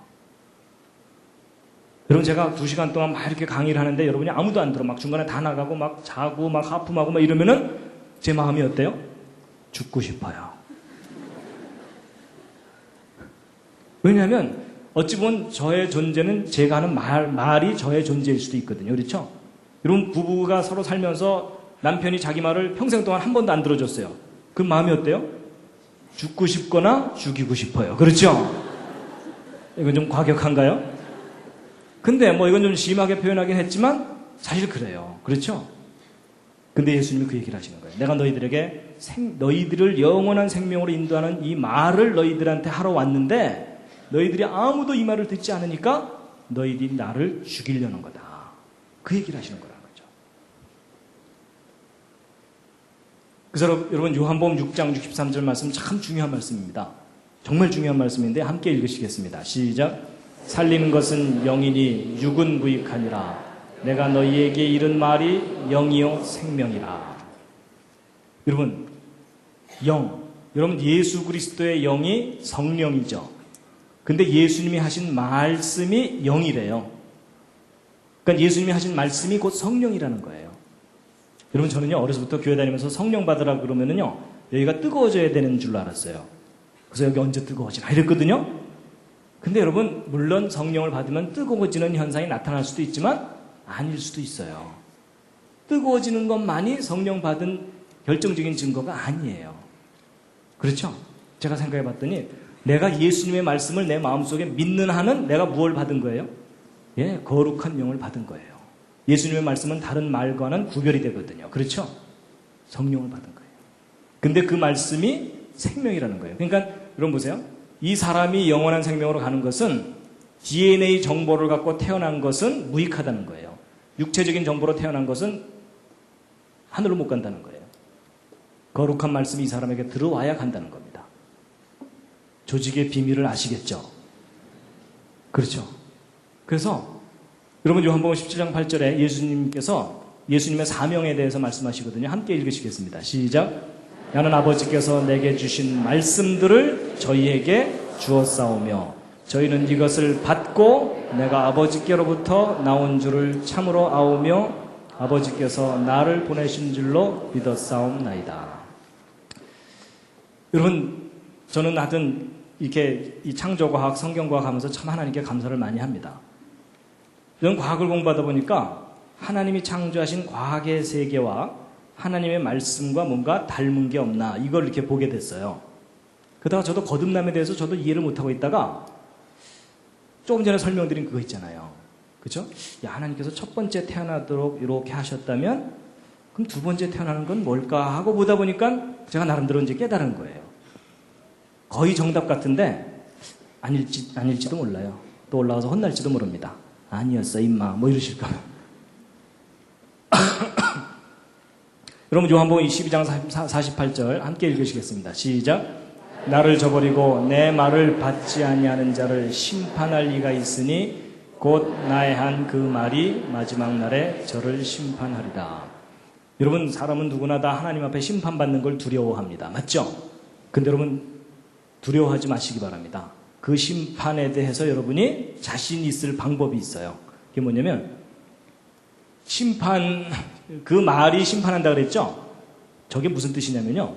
여러분 제가 2시간 동안 막 이렇게 강의를 하는데 여러분이 아무도 안 들어. 막 중간에 다 나가고 막 자고 막 하품하고 막 이러면은 제 마음이 어때요? 죽고 싶어요. 왜냐하면 어찌 보면 저의 존재는 제가 하는 말이 저의 존재일 수도 있거든요. 그렇죠? 여러분 부부가 서로 살면서 남편이 자기 말을 평생 동안 한 번도 안 들어줬어요. 그 마음이 어때요? 죽고 싶거나 죽이고 싶어요. 그렇죠? 이건 좀 과격한가요? 근데 뭐 이건 좀 심하게 표현하긴 했지만 사실 그래요. 그렇죠? 근데 예수님이 그 얘기를 하시는 거예요. 내가 너희들에게 너희들을 영원한 생명으로 인도하는 이 말을 너희들한테 하러 왔는데 너희들이 아무도 이 말을 듣지 않으니까 너희들이 나를 죽이려는 거다. 그 얘기를 하시는 거라는 거죠. 그래서 여러분 요한복음 6장 63절 말씀 참 중요한 말씀입니다. 정말 중요한 말씀인데 함께 읽으시겠습니다. 시작. 살리는 것은 영이니 육은 무익하니라. 내가 너희에게 이른 말이 영이요 생명이라. 여러분 여러분 예수 그리스도의 영이 성령이죠. 근데 예수님이 하신 말씀이 영이래요. 그러니까 예수님이 하신 말씀이 곧 성령이라는 거예요. 여러분 저는요 어려서부터 교회 다니면서 성령 받으라 그러면은요 여기가 뜨거워져야 되는 줄로 알았어요. 그래서 여기 언제 뜨거워지나 이랬거든요. 근데 여러분 물론 성령을 받으면 뜨거워지는 현상이 나타날 수도 있지만 아닐 수도 있어요. 뜨거워지는 것만이 성령 받은 결정적인 증거가 아니에요. 그렇죠? 제가 생각해 봤더니 내가 예수님의 말씀을 내 마음속에 믿는 한은 내가 무엇을 받은 거예요? 예, 거룩한 영을 받은 거예요. 예수님의 말씀은 다른 말과는 구별이 되거든요. 그렇죠? 성령을 받은 거예요. 근데 그 말씀이 생명이라는 거예요. 그러니까 여러분 보세요. 이 사람이 영원한 생명으로 가는 것은 DNA 정보를 갖고 태어난 것은 무익하다는 거예요. 육체적인 정보로 태어난 것은 하늘로 못 간다는 거예요. 거룩한 말씀이 이 사람에게 들어와야 간다는 겁니다. 조직의 비밀을 아시겠죠? 그렇죠? 그래서 여러분 요한복음 17장 8절에 예수님께서 예수님의 사명에 대해서 말씀하시거든요. 함께 읽으시겠습니다. 시작. 나는 아버지께서 내게 주신 말씀들을 저희에게 주었사오며 저희는 이것을 받고 내가 아버지께로부터 나온 줄을 참으로 아오며 아버지께서 나를 보내신 줄로 믿었사옵나이다. 여러분, 저는 하여튼 이렇게 이 창조과학, 성경과학 하면서 참 하나님께 감사를 많이 합니다. 이런 과학을 공부하다 보니까 하나님이 창조하신 과학의 세계와 하나님의 말씀과 뭔가 닮은 게 없나 이걸 이렇게 보게 됐어요. 그러다가 저도 거듭남에 대해서 저도 이해를 못하고 있다가 조금 전에 설명드린 그거 있잖아요. 그죠? 야, 하나님께서 첫 번째 태어나도록 이렇게 하셨다면 그럼 두 번째 태어나는 건 뭘까 하고 보다 보니까 제가 나름대로 이제 깨달은 거예요. 거의 정답 같은데 아닐지도 몰라요. 또 올라가서 혼날지도 모릅니다. 아니었어 임마 뭐 이러실까. 여러분 요한복음 22장 48절 함께 읽으시겠습니다. 시작. 나를 저버리고 내 말을 받지 아니하는 자를 심판할 이가 있으니 곧 나의 한 그 말이 마지막 날에 저를 심판하리라. 여러분 사람은 누구나 다 하나님 앞에 심판받는 걸 두려워합니다. 맞죠? 근데 여러분 두려워하지 마시기 바랍니다. 그 심판에 대해서 여러분이 자신 있을 방법이 있어요. 그게 뭐냐면 심판, 그 말이 심판한다 그랬죠? 저게 무슨 뜻이냐면요.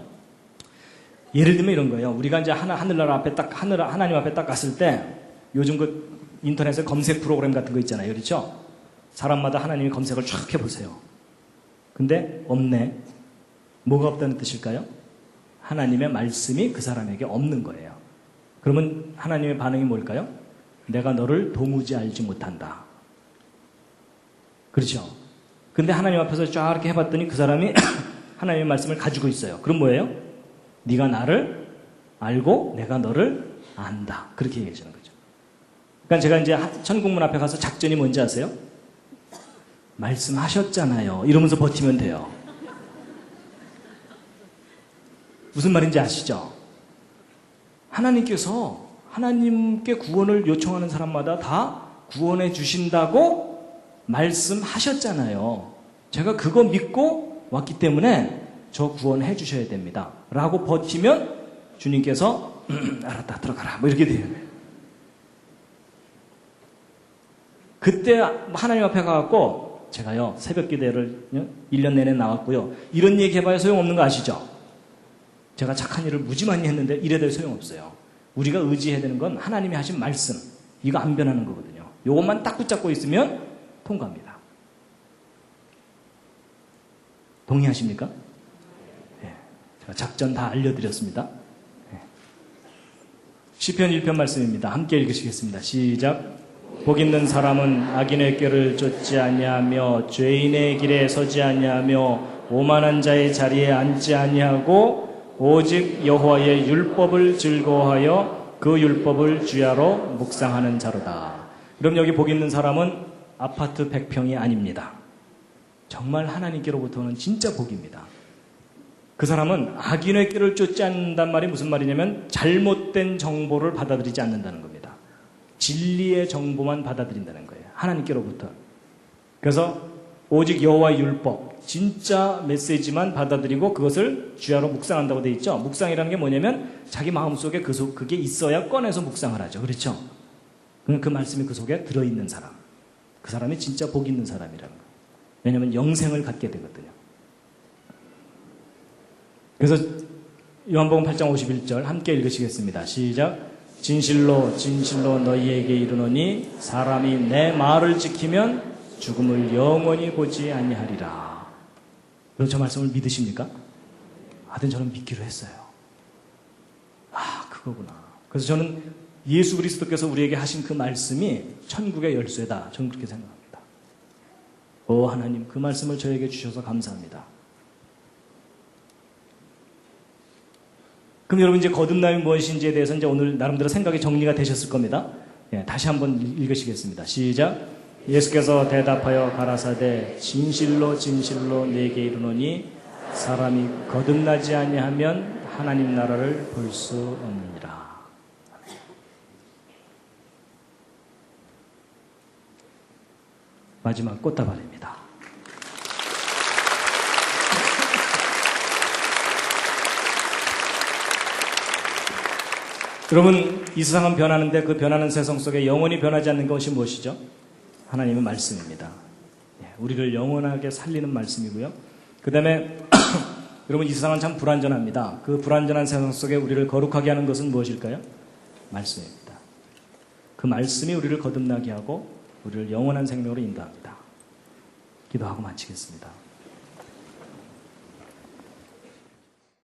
예를 들면 이런 거예요. 우리가 이제 하늘나라 앞에 하나님 앞에 딱 갔을 때 요즘 그 인터넷에 검색 프로그램 같은 거 있잖아요. 그렇죠? 사람마다 하나님이 검색을 쫙 해보세요. 근데 없네. 뭐가 없다는 뜻일까요? 하나님의 말씀이 그 사람에게 없는 거예요. 그러면 하나님의 반응이 뭘까요? 내가 너를 도무지 알지 못한다. 그렇죠? 근데 하나님 앞에서 쫙 이렇게 해봤더니 그 사람이 하나님의 말씀을 가지고 있어요. 그럼 뭐예요? 네가 나를 알고 내가 너를 안다. 그렇게 얘기하시는 거죠. 그러니까 제가 이제 천국문 앞에 가서 작전이 뭔지 아세요? 말씀하셨잖아요. 이러면서 버티면 돼요. 무슨 말인지 아시죠? 하나님께서 하나님께 구원을 요청하는 사람마다 다 구원해 주신다고 말씀하셨잖아요. 제가 그거 믿고 왔기 때문에 저 구원해 주셔야 됩니다. 라고 버티면 주님께서 알았다 들어가라 뭐 이렇게 돼요. 그때 하나님 앞에 가갖고 제가요 새벽 기도를 1년 내내 나왔고요. 이런 얘기 해봐야 소용없는 거 아시죠? 제가 착한 일을 무지 많이 했는데 이래도 소용없어요. 우리가 의지해야 되는 건 하나님이 하신 말씀. 이거 안 변하는 거거든요. 이것만 딱 붙잡고 있으면 통과합니다. 동의하십니까? 네. 제가 작전 다 알려드렸습니다. 네. 시편 1편 말씀입니다. 함께 읽으시겠습니다. 시작. 복 있는 사람은 악인의 꾀를 쫓지 아니하며 죄인의 길에 서지 아니하며 오만한 자의 자리에 앉지 아니하고 오직 여호와의 율법을 즐거워하여 그 율법을 주야로 묵상하는 자로다. 그럼 여기 복 있는 사람은 아파트 100평이 아닙니다. 정말 하나님께로부터는 진짜 복입니다. 그 사람은 악인의 길을 쫓지 않는단 말이 무슨 말이냐면 잘못된 정보를 받아들이지 않는다는 겁니다. 진리의 정보만 받아들인다는 거예요. 하나님께로부터. 그래서 오직 여호와의 율법, 진짜 메시지만 받아들이고 그것을 주야로 묵상한다고 돼 있죠. 묵상이라는 게 뭐냐면 자기 마음속에 그게 있어야 꺼내서 묵상을 하죠. 그렇죠? 그 말씀이 그 속에 들어있는 사람. 그 사람이 진짜 복 있는 사람이라는 거예요. 왜냐하면 영생을 갖게 되거든요. 그래서 요한복음 8장 51절 함께 읽으시겠습니다. 시작. 진실로 진실로 너희에게 이르노니 사람이 내 말을 지키면 죽음을 영원히 보지 아니하리라. 여러분 저 말씀을 믿으십니까? 하여튼 저는 믿기로 했어요. 아 그거구나. 그래서 저는 예수 그리스도께서 우리에게 하신 그 말씀이 천국의 열쇠다. 저는 그렇게 생각합니다. 오 하나님 그 말씀을 저에게 주셔서 감사합니다. 그럼 여러분 이제 거듭남이 무엇인지에 대해서 이제 오늘 나름대로 생각이 정리가 되셨을 겁니다. 예, 다시 한번 읽으시겠습니다. 시작. 예수께서 대답하여 가라사대 진실로 진실로 내게 이르노니 사람이 거듭나지 아니하면 하나님 나라를 볼 수 없느니라. 마지막 꽃다발입니다. 여러분, 이 세상은 변하는데 그 변하는 세상 속에 영원히 변하지 않는 것이 무엇이죠? 하나님의 말씀입니다. 우리를 영원하게 살리는 말씀이고요. 그 다음에 여러분, 이 세상은 참 불완전합니다. 그 불완전한 세상 속에 우리를 거룩하게 하는 것은 무엇일까요? 말씀입니다. 그 말씀이 우리를 거듭나게 하고 우리를 영원한 생명으로 인도합니다. 기도하고 마치겠습니다.